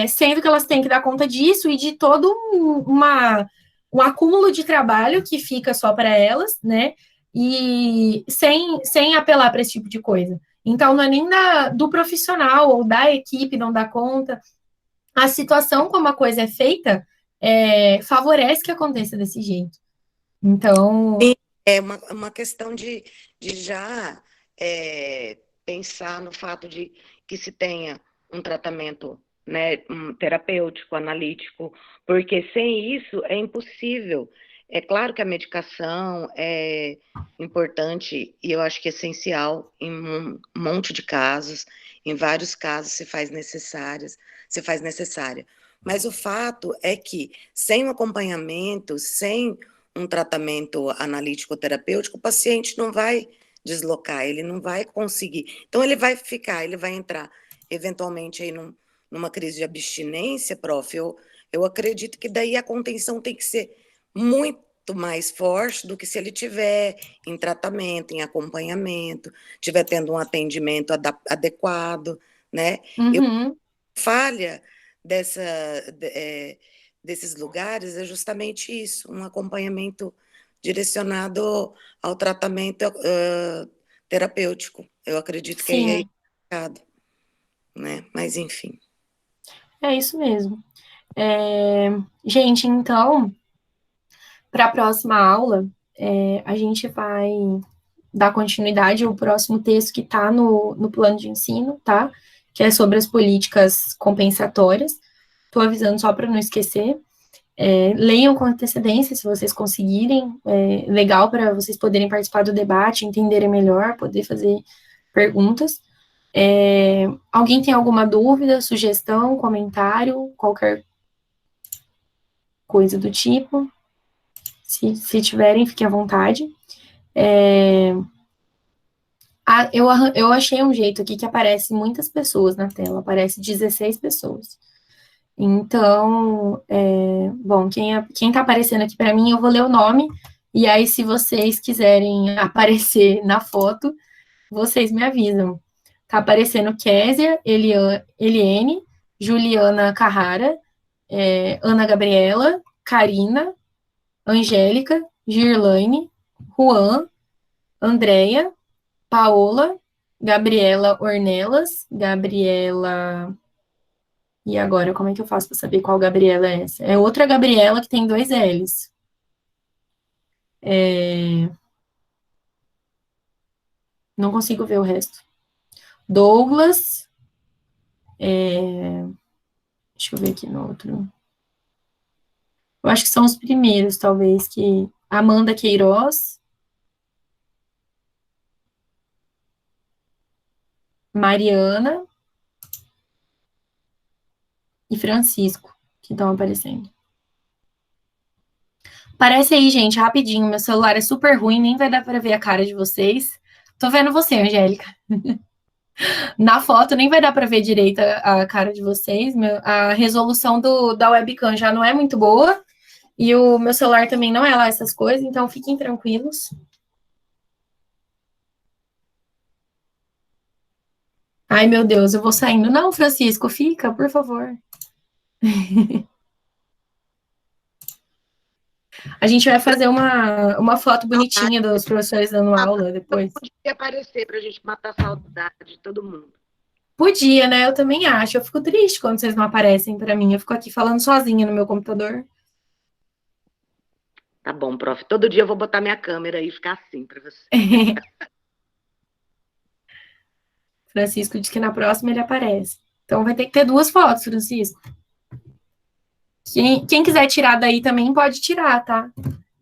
sendo que elas têm que dar conta disso e de todo um acúmulo de trabalho que fica só para elas, né? E sem apelar para esse tipo de coisa. Então, não é nem do profissional ou da equipe não dar conta. A situação como a coisa é feita favorece que aconteça desse jeito. Então. É uma questão de já pensar no fato de que se tenha um tratamento, né, um terapêutico, analítico, porque sem isso é impossível. É claro que a medicação é importante e eu acho que é essencial em um monte de casos, em vários casos se faz necessária. Mas o fato é que sem um acompanhamento, sem um tratamento analítico-terapêutico, o paciente não vai deslocar, ele não vai conseguir. Então, ele vai entrar, eventualmente, aí numa crise de abstinência, prof. Eu acredito que daí a contenção tem que ser muito mais forte do que se ele tiver em tratamento, em acompanhamento, tiver tendo um atendimento adequado, né? Uhum. Falha desses lugares é justamente isso, um acompanhamento direcionado ao tratamento terapêutico. Eu acredito que aí é indicado, né? Mas, enfim. É isso mesmo. Gente, então, para a próxima aula, a gente vai dar continuidade ao próximo texto que está no plano de ensino, tá? Que é sobre as políticas compensatórias. Estou avisando só para não esquecer. Leiam com antecedência, se vocês conseguirem. Legal para vocês poderem participar do debate, entenderem melhor, poder fazer perguntas. Alguém tem alguma dúvida, sugestão, comentário, qualquer coisa do tipo? Se tiverem, fiquem à vontade. Eu achei um jeito aqui que aparece muitas pessoas na tela, aparece 16 pessoas. Então, bom, quem tá aparecendo aqui para mim, eu vou ler o nome, e aí se vocês quiserem aparecer na foto, vocês me avisam. Tá aparecendo Késia, Eliane, Juliana Carrara, Ana Gabriela, Karina, Angélica, Girlaine, Juan, Andréia, Paola, Gabriela Ornelas, Gabriela... E agora, como é que eu faço para saber qual Gabriela é essa? É outra Gabriela que tem 2 L's. Não consigo ver o resto. Douglas. Deixa eu ver aqui no outro. Eu acho que são os primeiros, talvez, que... Amanda Queiroz. Mariana. E Francisco, que estão aparecendo. Aparece aí, gente, rapidinho. Meu celular é super ruim, nem vai dar para ver a cara de vocês. Tô vendo você, Angélica. Na foto nem vai dar para ver direito a cara de vocês. A resolução da webcam já não é muito boa. E o meu celular também não é lá essas coisas, então fiquem tranquilos. Ai, meu Deus, eu vou saindo. Não, Francisco, fica, por favor. A gente vai fazer uma foto bonitinha dos professores dando aula depois. Podia aparecer para a gente matar a saudade de todo mundo. Podia, né? Eu também acho. Eu fico triste quando vocês não aparecem para mim. Eu fico aqui falando sozinha no meu computador. Tá bom, prof. Todo dia eu vou botar minha câmera e ficar assim para você. Francisco disse que na próxima ele aparece. Então vai ter que ter 2 fotos, Francisco. Quem quiser tirar daí também pode tirar, tá?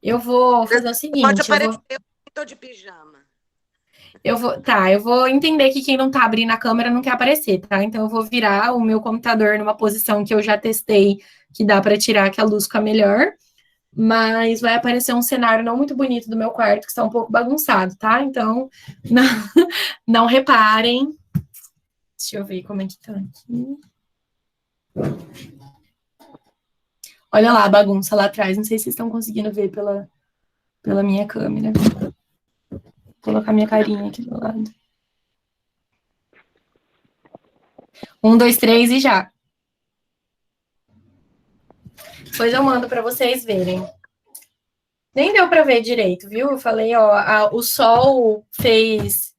Eu vou fazer o seguinte. Pode aparecer, eu tô de pijama. Eu vou entender que quem não tá abrindo a câmera não quer aparecer, tá? Então eu vou virar o meu computador numa posição que eu já testei, que dá para tirar, que a luz fica melhor. Mas vai aparecer um cenário não muito bonito do meu quarto, que está um pouco bagunçado, tá? Então, não reparem. Deixa eu ver como é que tá aqui. Olha lá a bagunça lá atrás. Não sei se vocês estão conseguindo ver pela minha câmera. Vou colocar minha carinha aqui do lado. 1, 2, 3 e já. Depois eu mando para vocês verem. Nem deu para ver direito, viu? Eu falei, ó, o sol fez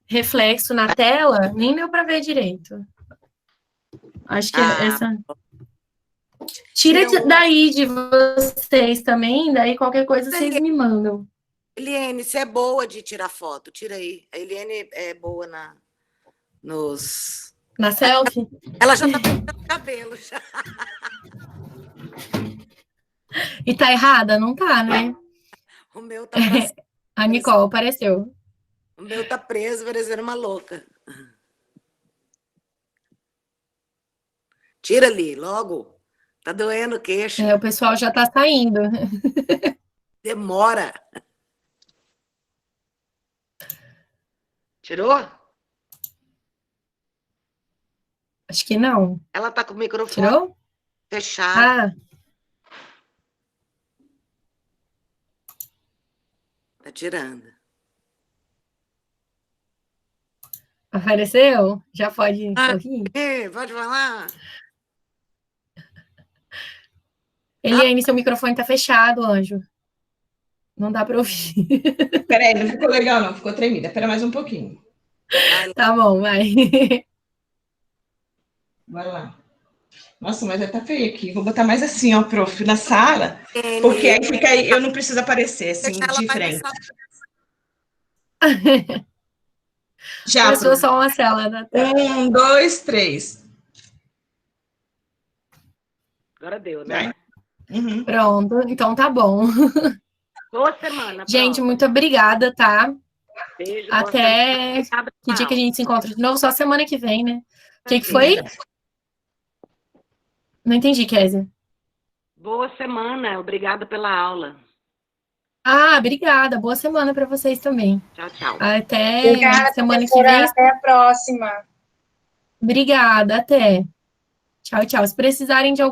reflexo na tela, nem deu para ver direito. Acho que essa... Tira daí de vocês também, daí qualquer coisa vocês me mandam. Eliane, você é boa de tirar foto, tira aí. A Eliane é boa Na selfie? Ela já tá pintando o cabelo, já. E tá errada? Não tá, né? O meu tá preso. A Nicole apareceu. O meu tá preso, parecendo uma louca. Tira ali, logo. Tá doendo o queixo. O pessoal já tá saindo. Demora. Tirou? Acho que não. Ela tá com o microfone Tirou? fechado. Tá tirando. Apareceu? Já pode sorrir? Pode falar? Eliane, seu microfone tá fechado, anjo. Não dá para ouvir. Peraí, não ficou legal, não. Ficou tremida. Espera mais um pouquinho. Tá bom, vai. Vai lá. Nossa, mas tá feio aqui. Vou botar mais assim, ó, prof, na sala. Porque aí fica aí, eu não preciso aparecer, assim, de frente. Já, eu sou só uma cela da tela. 1, 2, 3. Agora deu, né? Uhum. Pronto, então tá bom. Boa semana. Gente, pronto. muito obrigada, tá? Beijo. Até que dia que a gente se encontra de novo? Só semana que vem, né? O que foi? Não entendi, Kézia. Boa semana. Obrigada pela aula. Obrigada. Boa semana para vocês também. Tchau, tchau. Até Obrigada, semana que vem. Até a próxima. Obrigada, até. Tchau, tchau. Se precisarem de algum